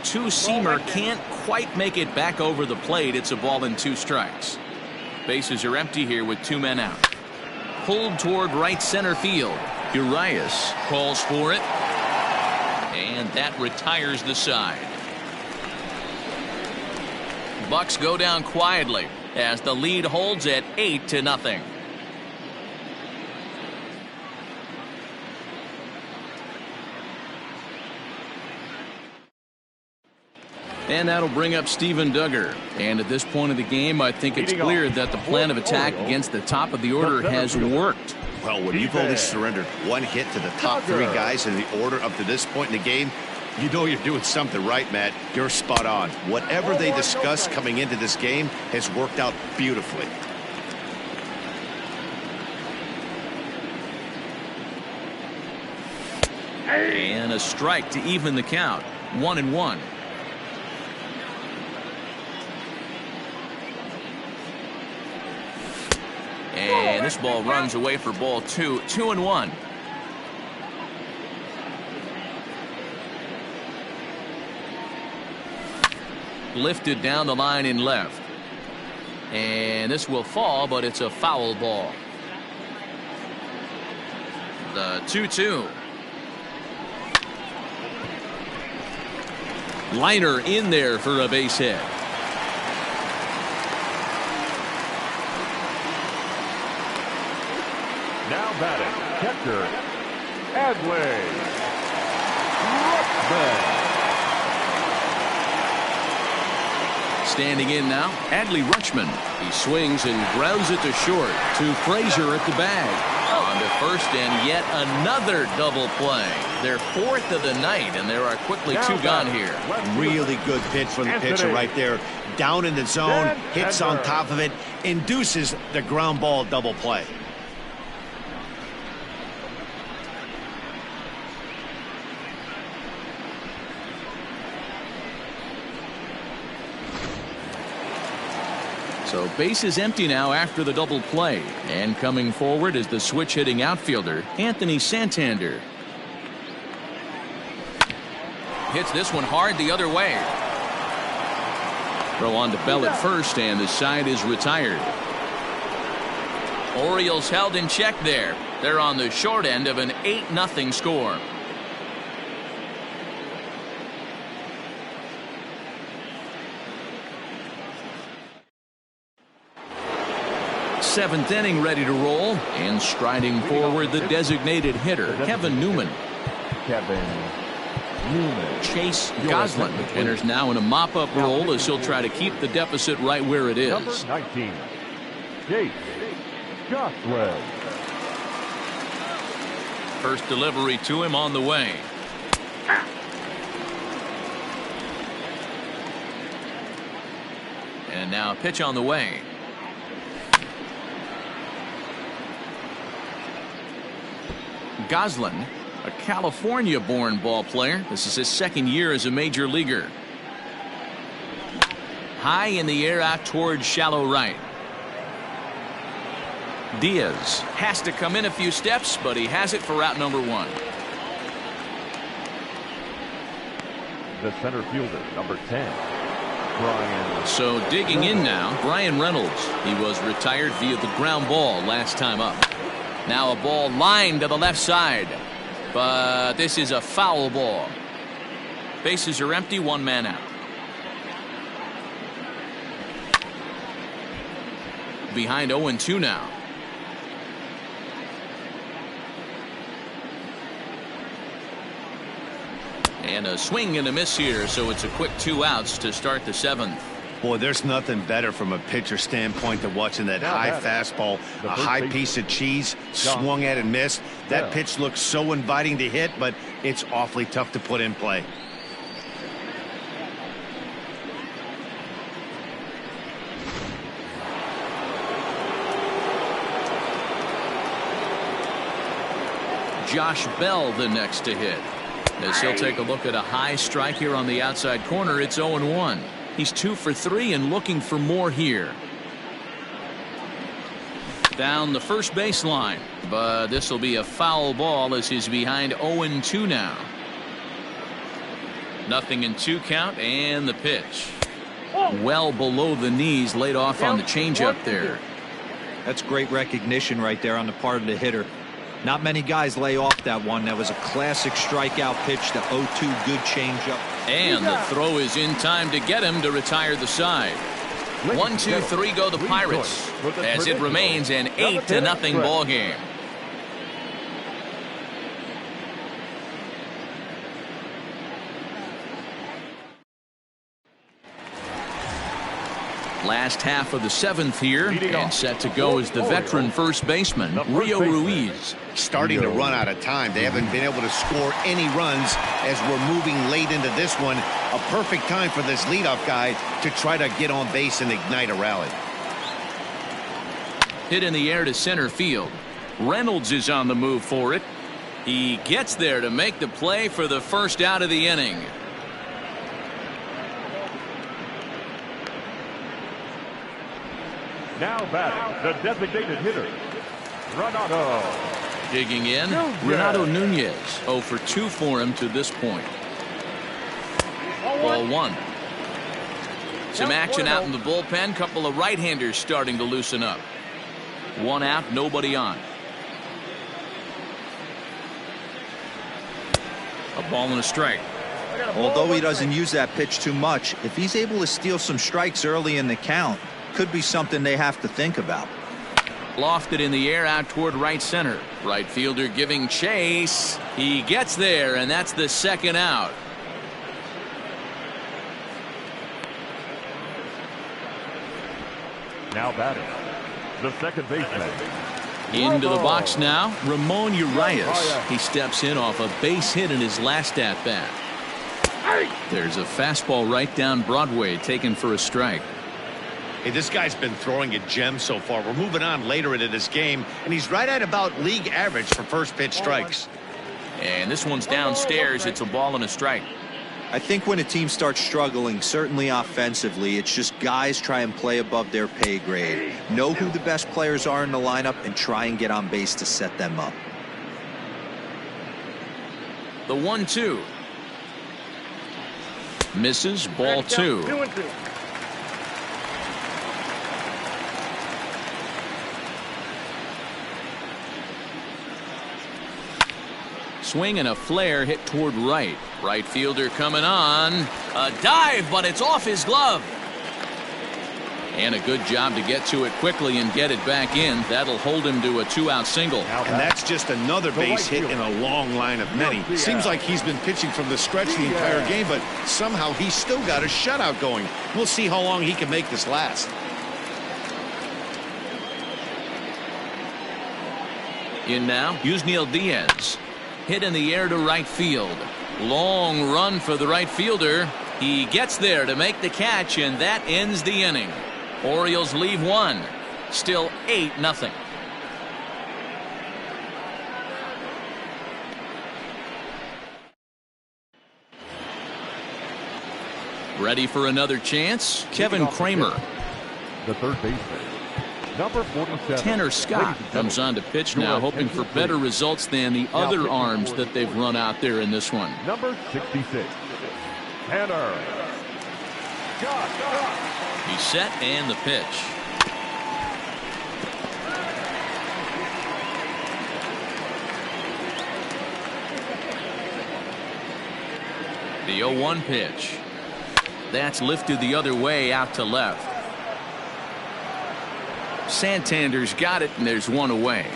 Two-seamer can't quite make it back over the plate. It's a ball and 2 strikes. Bases are empty here with 2 men out. Pulled toward right center field. Urias calls for it. And that retires the side. Bucks go down quietly as the lead holds at 8-0. And that'll bring up Steven Duggar. And at this point of the game, I think it's clear that the plan of attack against the top of the order has worked. Well, when you've only surrendered 1 hit to the top 3 guys in the order up to this point in the game, you know you're doing something right, Matt. You're spot on. Whatever they discussed coming into this game has worked out beautifully. And a strike to even the count. 1-1. And this ball runs away for ball 2. 2-1. Lifted down the line in left. And this will fall, but it's a foul ball. The 2-2. Liner in there for a base hit. Now batting, catcher, Adley Rutschman. Standing in now, Adley Rutschman. He swings and grounds it to short. To Frazier at the bag. On to first, and yet another double play. Their 4th of the night, and there are quickly 2 gone here. Really good pitch from the pitcher right there. Down in the zone, hits on top of it, induces the ground ball double play. So base is empty now after the double play. And coming forward is the switch hitting outfielder, Anthony Santander. Hits this one hard the other way. Throw on to Bell at first, and the side is retired. Orioles held in check there. They're on the short end of an 8-0 score. Seventh inning ready to roll, and striding forward the designated hitter Kevin Newman. Chase Goslin enters now in a mop-up role as he'll try to keep the deficit right where it is. Number 19, Chase Goslin. First delivery to him on the way. And now a pitch on the way. Goslin, a California-born ball player. This is his 2nd year as a major leaguer. High in the air out towards shallow right. Diaz has to come in a few steps, but he has it for route number 1. The center fielder, number 10, Brian. So digging in now, Brian Reynolds. He was retired via the ground ball last time up. Now a ball lined to the left side, but this is a foul ball. Bases are empty, 1 man out. Behind 0-2 now. And a swing and a miss here, so it's a quick 2 outs to start the 7th. Boy, there's nothing better from a pitcher standpoint than watching that high fastball, a high piece of cheese, swung at and missed. That pitch looks so inviting to hit, but it's awfully tough to put in play. Josh Bell the next to hit. As he'll take a look at a high strike here on the outside corner. It's 0-1. He's 2 for 3 and looking for more here. Down the first baseline, but this will be a foul ball as he's behind 0-2 now. 0-2 count, and the pitch. Well below the knees, laid off on the changeup there. That's great recognition right there on the part of the hitter. Not many guys lay off that one. That was a classic strikeout pitch, the 0-2 good changeup. And the throw is in time to get him to retire the side. 1-2-3 go the Pirates as it remains an 8-0 ball game. Last half of the 7th here, and set to go is the veteran first baseman Rio Ruiz. Starting to run out of time. They haven't been able to score any runs as we're moving late into this one. A perfect time for this leadoff guy to try to get on base and ignite a rally. Hit in the air to center field. Reynolds is on the move for it. He gets there to make the play for the first out of the inning. Now batting, the designated hitter, Renato. Digging in, Renato Nunez. 0 for 2 for him to this point. Ball 1. Some action out in the bullpen. Couple of right-handers starting to loosen up. 1 out, nobody on. A ball and a strike. Although he doesn't use that pitch too much, if he's able to steal some strikes early in the count, could be something they have to think about. Lofted in the air out toward right center. Right fielder giving chase. He gets there, and that's the second out. Now batting, the second baseman. Into the box now, Ramon Urias. He steps in off a base hit in his last at-bat. There's a fastball right down Broadway taken for a strike. Hey, this guy's been throwing a gem so far. We're moving on later into this game, and he's right at about league average for first pitch strikes. And this one's downstairs. It's a ball and a strike. I think when a team starts struggling, certainly offensively, it's just guys try and play above their pay grade. Know who the best players are in the lineup and try and get on base to set them up. The 1-2. Misses, ball 2. Swing and a flare hit toward right. Right fielder coming on. A dive, but it's off his glove. And a good job to get to it quickly and get it back in. That'll hold him to a 2-out single. And that's just another base hit in a long line of many. Seems like he's been pitching from the stretch the entire game, but somehow he's still got a shutout going. We'll see how long he can make this last. In now, Yusniel Diaz. Hit in the air to right field. Long run for the right fielder. He gets there to make the catch, and that ends the inning. Orioles leave 1. Still 8-0. Ready for another chance? Kevin Kramer. The third baseman, number 47. Tanner Scott comes on to pitch now, hoping for better results than the other arms that they've run out there in this one. Number 66, Tanner Scott. He's set, and the pitch. The 0-1 pitch. That's lifted the other way out to left. Santander's got it, and there's one away.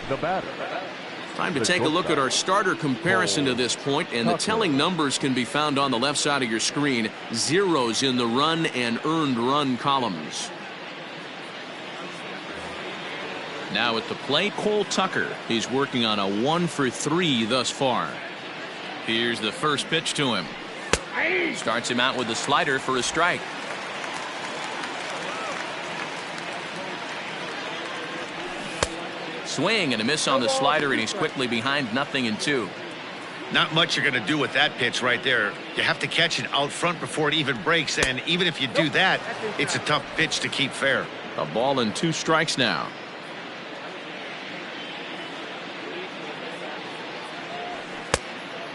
The batter. Time to take a look at our starter comparison to this point, and the telling numbers can be found on the left side of your screen. Zeros in the run and earned run columns. Now at the plate, Cole Tucker. He's working on a 1 for 3 thus far. Here's the first pitch to him. Starts him out with a slider for a strike. Swing and a miss on the slider, and he's quickly behind 0-2. Not much you're going to do with that pitch right there. You have to catch it out front before it even breaks, and even if you do that, it's a tough pitch to keep fair. A ball and 2 strikes now.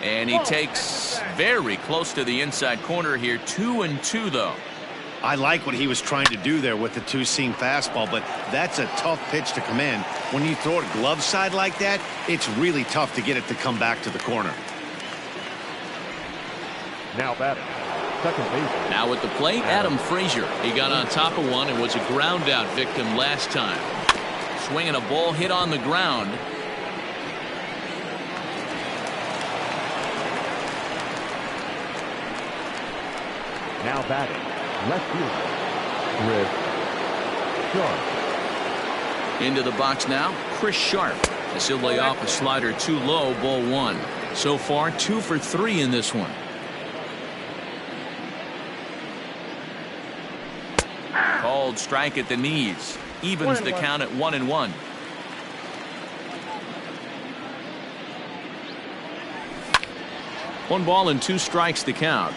And he takes very close to the inside corner here. 2-2 though. I like what he was trying to do there with the 2-seam fastball, but that's a tough pitch to command. When you throw it glove side like that, it's really tough to get it to come back to the corner. Now batting, second base. Now at the plate, Adam Frazier. He got on top of one and was a ground out victim last time. Swinging a ball hit on the ground. Now batting, left fielder, Chris Sharp. Into the box now, Chris Sharp. As he'll lay off a slider too low, ball 1. So far, 2 for 3 in this one. Called strike at the knees. Evens the count at 1-1. One ball and 2 strikes the count.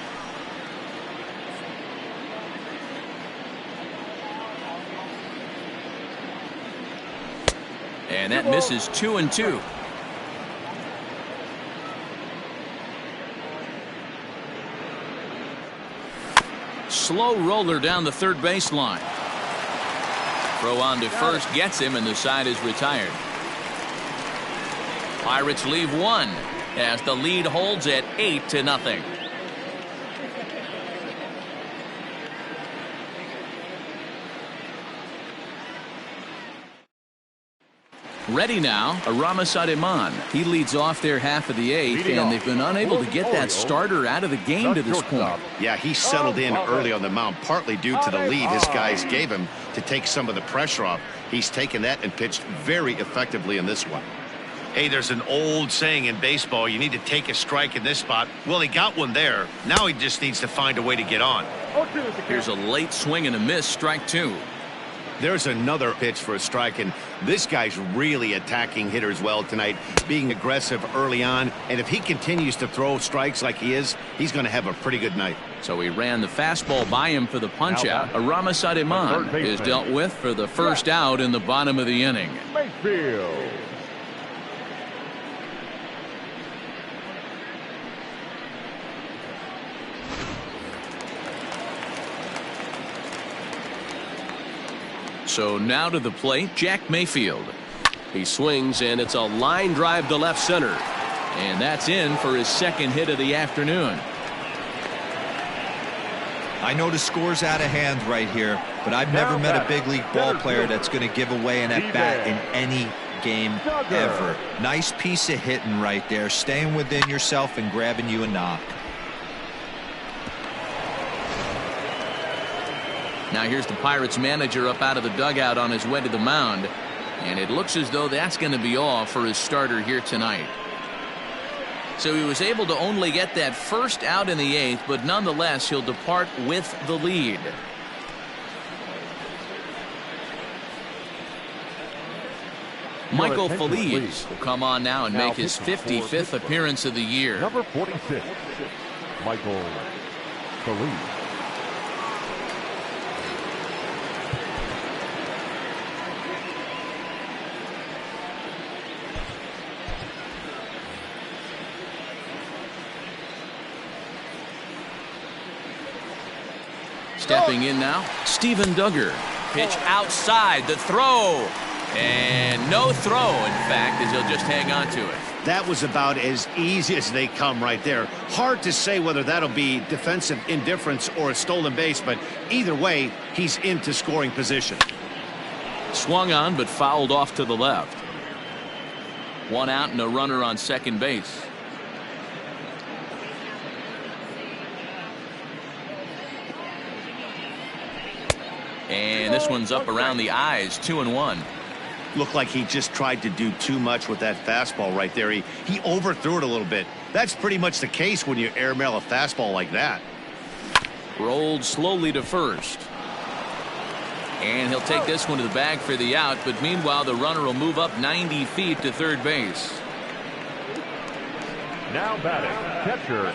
And that misses. 2-2. Slow roller down the third baseline. Throw on to first gets him, and the side is retired. Pirates leave 1 as the lead holds at 8-0. Ready now, Aramis. He leads off their half of the 8th, and they've been unable to get that starter out of the game to this point. Yeah, he settled in early on the mound, partly due to the lead his guys gave him to take some of the pressure off. He's taken that and pitched very effectively in this one. Hey, there's an old saying in baseball, you need to take a strike in this spot. Well, he got one there. Now he just needs to find a way to get on. Here's a late swing and a miss, strike 2. There's another pitch for a strike, and this guy's really attacking hitters well tonight, being aggressive early on, and if he continues to throw strikes like he is, he's going to have a pretty good night. So he ran the fastball by him for the punch out. Aramis is dealt with for the first out in the bottom of the inning. Mayfield. So now to the plate, Jack Mayfield. He swings, and it's a line drive to left center. And that's in for his second hit of the afternoon. I know the score's out of hand right here, but I've never met a big league ball player that's going to give away an at-bat in any game ever. Nice piece of hitting right there, staying within yourself and grabbing you a knock. Now here's the Pirates manager up out of the dugout on his way to the mound, and it looks as though that's going to be all for his starter here tonight. So he was able to only get that first out in the 8th, but nonetheless he'll depart with the lead. Michael Feliz will come on now and make his 55th appearance of the year. Number 46, Michael Feliz. Stepping in now, Steven Duggar. Pitch outside, the throw. And no throw, in fact, as he'll just hang on to it. That was about as easy as they come right there. Hard to say whether that'll be defensive indifference or a stolen base, but either way, he's into scoring position. Swung on, but fouled off to the left. 1 out and a runner on second base. And this one's up around the eyes, 2-1. Looked like he just tried to do too much with that fastball right there. He overthrew it a little bit. That's pretty much the case when you airmail a fastball like that. Rolled slowly to first. And he'll take this one to the bag for the out, but meanwhile the runner will move up 90 feet to third base. Now batting, catcher,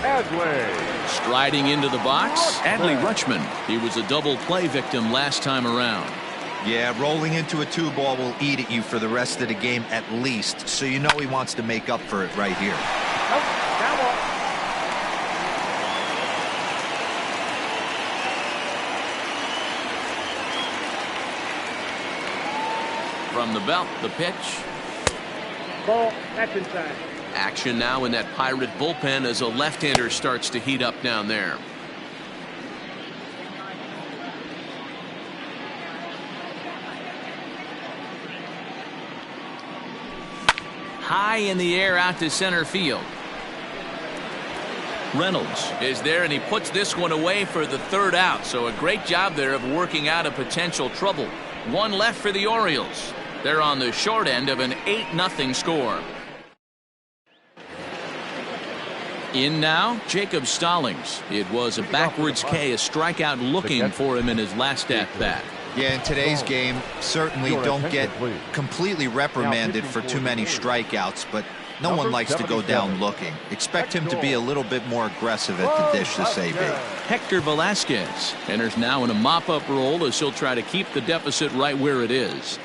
Adley. Striding into the box, Adley Rutschman. He was a double play victim last time around. Yeah, rolling into a 2-ball will eat at you for the rest of the game at least, so you know he wants to make up for it right here. From the belt, the pitch. Ball, that's inside. Action now in that Pirate bullpen as a left-hander starts to heat up down there. High in the air out to center field. Reynolds is there, and he puts this one away for the third out. So a great job there of working out a potential trouble. One left for the Orioles. They're on the short end of an 8-0 score. In now, Jacob Stallings. It was a backwards K, a strikeout looking for him in his last at-bat. Yeah, in today's game, certainly don't get completely reprimanded for too many strikeouts, but no one likes to go down looking. Expect him to be a little bit more aggressive at the dish this AB. Hector Velasquez enters now in a mop-up role as he'll try to keep the deficit right where it is.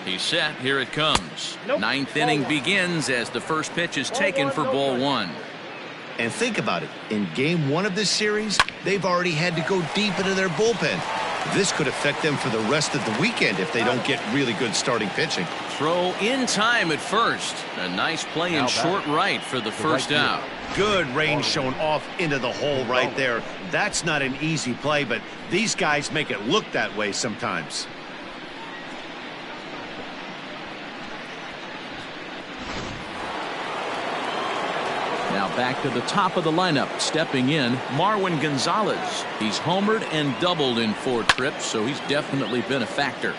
He's set. Here it comes. Ninth inning begins as the first pitch is taken for ball one. And think about it. In game one of this series, they've already had to go deep into their bullpen. This could affect them for the rest of the weekend if they don't get really good starting pitching. Throw in time at first. A nice play in short right for the first out. Good range shown off into the hole right there. That's not an easy play, but these guys make it look that way sometimes. Now back to the top of the lineup. Stepping in, Marwin Gonzalez. He's homered and doubled in 4 trips, so he's definitely been a factor.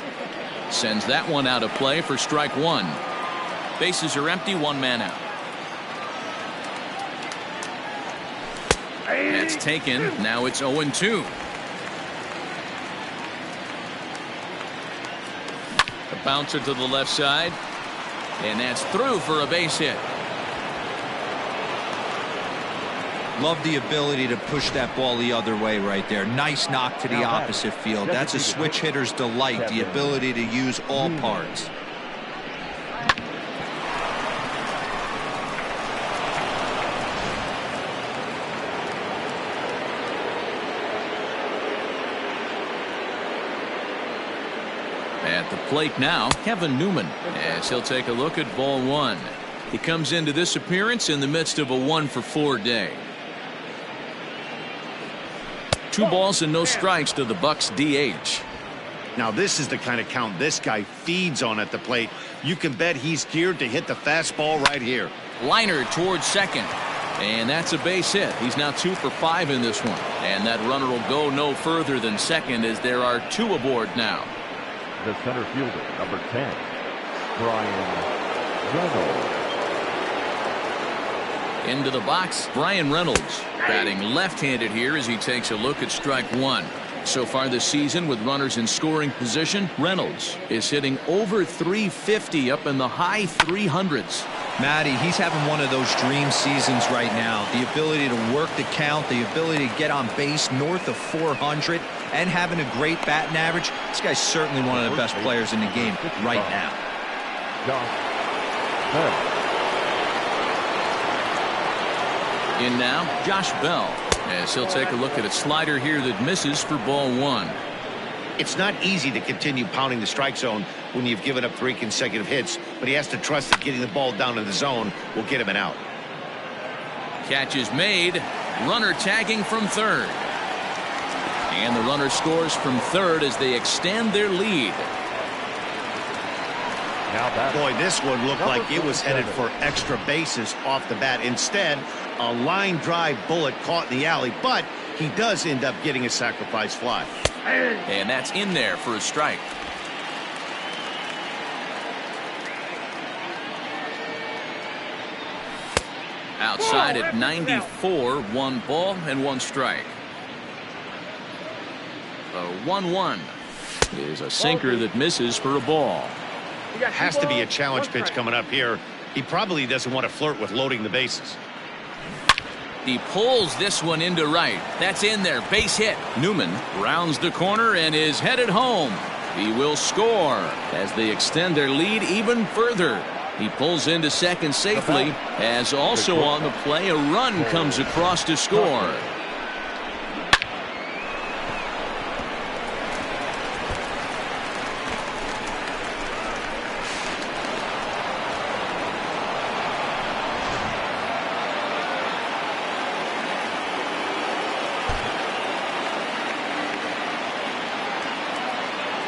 Sends that one out of play for strike one. Bases are empty, 1 man out. That's taken. Now it's 0-2. A bouncer to the left side. And that's through for a base hit. Love the ability to push that ball the other way right there. Nice knock to the opposite field. That's a switch hitter's delight, the ability to use all parts. At the plate now, Kevin Newman, as he'll take a look at ball one. He comes into this appearance in the midst of a 1-for-4 day. 2 balls and no strikes to the Bucks DH. Now this is the kind of count this guy feeds on at the plate. You can bet he's geared to hit the fastball right here. Liner towards second. And that's a base hit. He's now 2 for 5 in this one. And that runner will go no further than second as there are 2 aboard now. The center fielder, number 10, Brian Reynolds. Into the box, Brian Reynolds, batting left-handed here as he takes a look at strike one. So far this season with runners in scoring position, Reynolds is hitting over 350 up in the high 300s. Matty, he's having one of those dream seasons right now. The ability to work the count, the ability to get on base north of 400, and having a great batting average. This guy's certainly one of the best players in the game right now. In now, Josh Bell, as he'll take a look at a slider here that misses for ball one. It's not easy to continue pounding the strike zone when you've given up 3 consecutive hits, but he has to trust that getting the ball down in the zone will get him an out. Catch is made. Runner tagging from third. And the runner scores from third as they extend their lead. Boy, this one looked like it was headed for extra bases off the bat. Instead, a line drive bullet caught in the alley, but he does end up getting a sacrifice fly. And that's in there for a strike. Outside at 94, 1 ball and 1 strike. The 1-1 is a sinker that misses for a ball. Has to be a challenge pitch coming up here. He probably doesn't want to flirt with loading the bases. He pulls this one into right. That's in there. Base hit. Newman rounds the corner and is headed home. He will score as they extend their lead even further. He pulls into second safely, as also on the play a run comes across to score.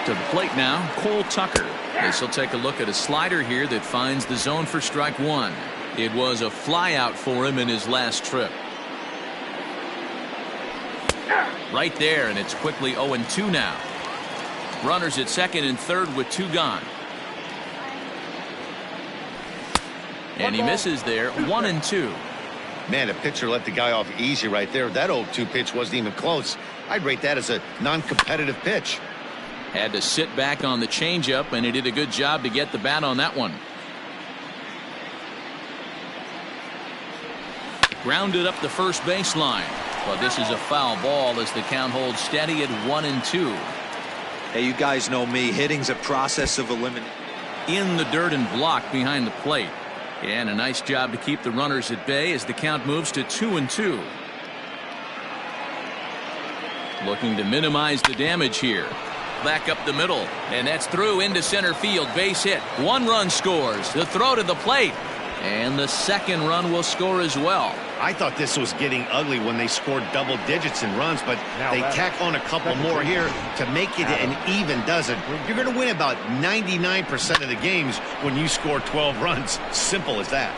To the plate now, Cole Tucker. This will take a look at a slider here that finds the zone for strike one. It was a flyout for him in his last trip. Right there, and it's quickly 0-2 now. Runners at second and third with two gone. And he misses there, 1-2. Man, the pitcher let the guy off easy right there. That 0-2 pitch wasn't even close. I'd rate that as a non-competitive pitch. Had to sit back on the changeup, and he did a good job to get the bat on that one. Grounded up the first baseline. But this is a foul ball as the count holds steady at 1-2. Hey, you guys know me. Hitting's a process of elimination. In the dirt and blocked behind the plate. And a nice job to keep the runners at bay as the count moves to 2-2. Looking to minimize the damage here. Back up the middle, and that's through into center field. Base hit. One run scores. The throw to the plate, and the second run will score as well. I thought this was getting ugly when they scored double digits in runs, but they tack on a couple more here to make it an even dozen. You're going to win about 99% of the games when you score 12 runs. Simple as that.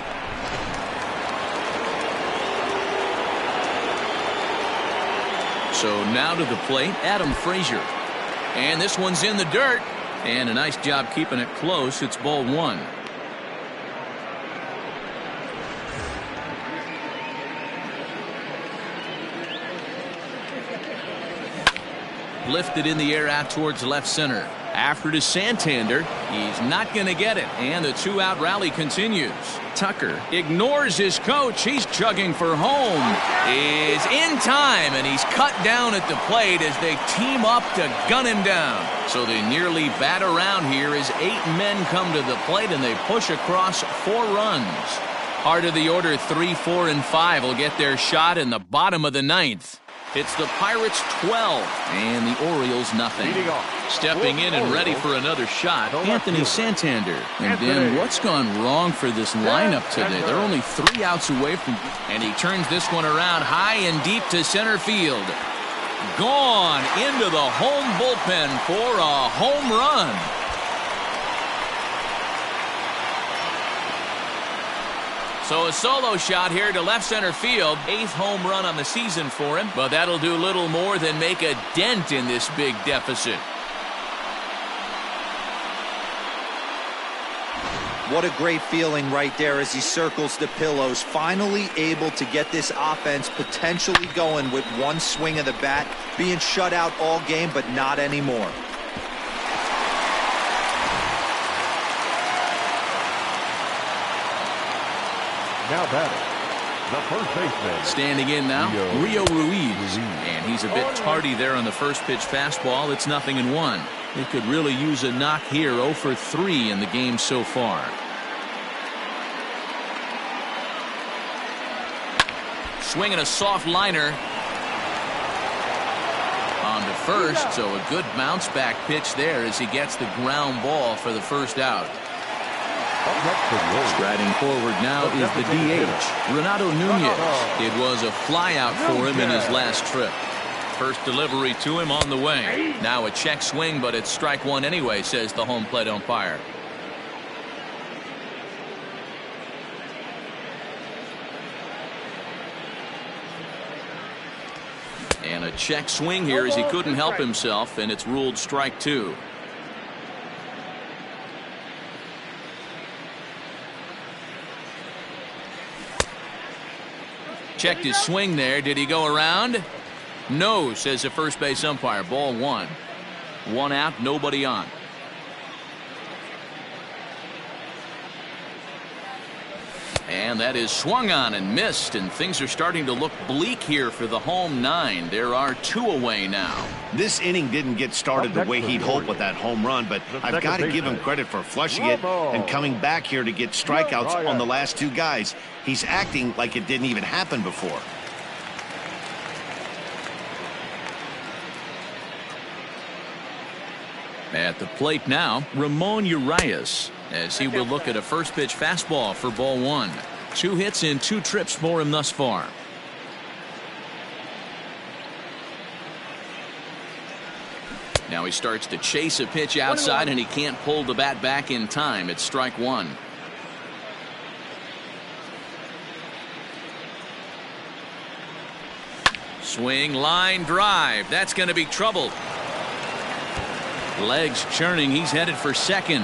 So now to the plate, Adam Frazier. And this one's in the dirt. And a nice job keeping it close. It's ball one. Lifted in the air out towards left center. After to Santander. He's not going to get it. And the two-out rally continues. Tucker ignores his coach. He's chugging for home. Is in time, and he's cut down at the plate as they team up to gun him down. So they nearly bat around here as 8 men come to the plate, and they push across 4 runs. Heart of the order 3, 4, and 5 will get their shot in the bottom of the 9th. It's the Pirates 12 and the Orioles nothing. Stepping in and ready for another shot, Anthony Santander. And then what's gone wrong for this lineup today? They're only 3 outs away from, and he turns this one around high and deep to center field. Gone into the home bullpen for a home run. So a solo shot here to left center field. 8th home run on the season for him, but that'll do little more than make a dent in this big deficit. What a great feeling right there as he circles the pillows. Finally able to get this offense potentially going with one swing of the bat. Being shut out all game, but not anymore. Now batting, the first baseman. Standing in now, Rio Ruiz. And he's a bit tardy there on the first pitch fastball. It's 0-1. They could really use a knock here. 0 for 3 in the game so far. Swinging a soft liner on to first. So a good bounce back pitch there as he gets the ground ball for the first out. Striding forward now is the DH, Renato Nunez. It was a flyout for him in his last trip. First delivery to him on the way. Now a check swing, but it's strike one anyway, says the home plate umpire. And a check swing here as he couldn't help himself, and it's ruled strike two. Checked his swing there. Did he go around? No, says the first base umpire. Ball one. One out, nobody on. And that is swung on and missed, and things are starting to look bleak here for the home nine. There are 2 away now. This inning didn't get started the way he'd hoped with that home run, but I've got to give him credit for flushing it and coming back here to get strikeouts on the last 2 guys. He's acting like it didn't even happen before. At the plate now, Ramon Urias, as he will look at a first pitch fastball for ball 1. 2 hits in 2 trips for him thus far. Now he starts to chase a pitch outside, and he can't pull the bat back in time. It's strike 1. Swing, line drive. That's going to be trouble. Legs churning. He's headed for second.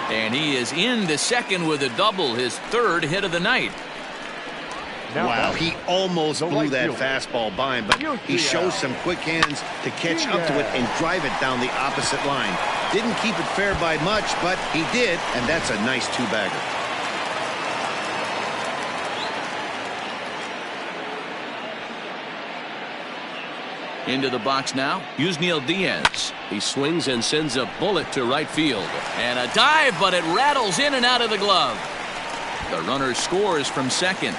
And he is into second with a double, his 3rd hit of the night. Wow, he almost blew that fastball by him, but he shows some quick hands to catch up to it and drive it down the opposite line. Didn't keep it fair by much, but he did, and that's a nice 2-bagger. Into the box now, Yusniel Diaz. He swings and sends a bullet to right field. And a dive, but it rattles in and out of the glove. The runner scores from second.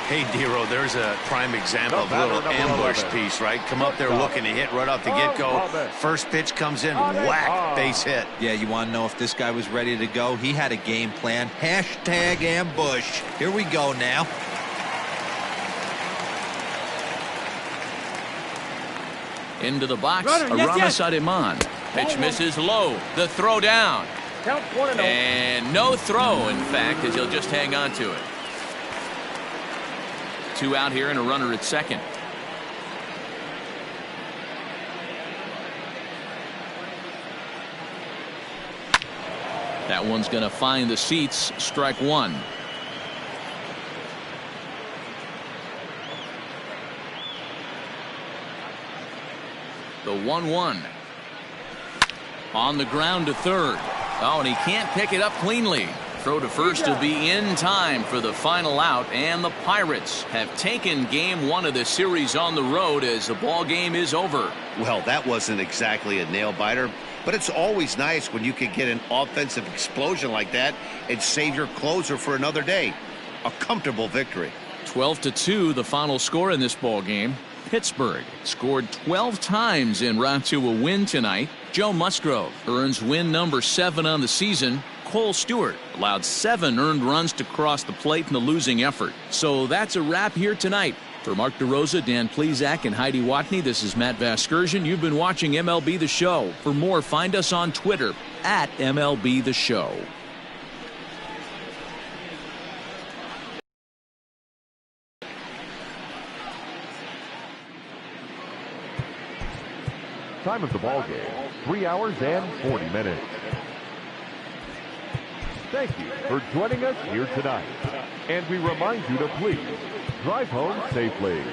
Hey, Dero, there's a prime example of a little ambush piece, right? Come up there looking to hit right off the get-go. First pitch comes in, whack, base hit. Yeah, you want to know if this guy was ready to go? He had a game plan. Hashtag ambush. Here we go now. Into the box, Aramis Ademan. Pitch misses low. The throw down. Count 1-0. And no throw, in fact, as he'll just hang on to it. 2 out here and a runner at second. That one's going to find the seats. Strike 1. The 1-1. On the ground to third. Oh, and he can't pick it up cleanly. Throw to first to be in time for the final out, and the Pirates have taken game 1 of the series on the road as the ball game is over. Well, that wasn't exactly a nail-biter, but it's always nice when you can get an offensive explosion like that and save your closer for another day. A comfortable victory. 12-2 the final score in this ball game. Pittsburgh scored 12 times en route to a win tonight. Joe Musgrove earns win number 7 on the season. Cole Stewart allowed 7 earned runs to cross the plate in the losing effort. So that's a wrap here tonight. For Mark DeRosa, Dan Plesac, and Heidi Watney, this is Matt Vasgersian. You've been watching MLB The Show. For more, find us on Twitter at MLB The Show. Time of the ball game, 3 hours and 40 minutes. Thank you for joining us here tonight. And we remind you to please drive home safely.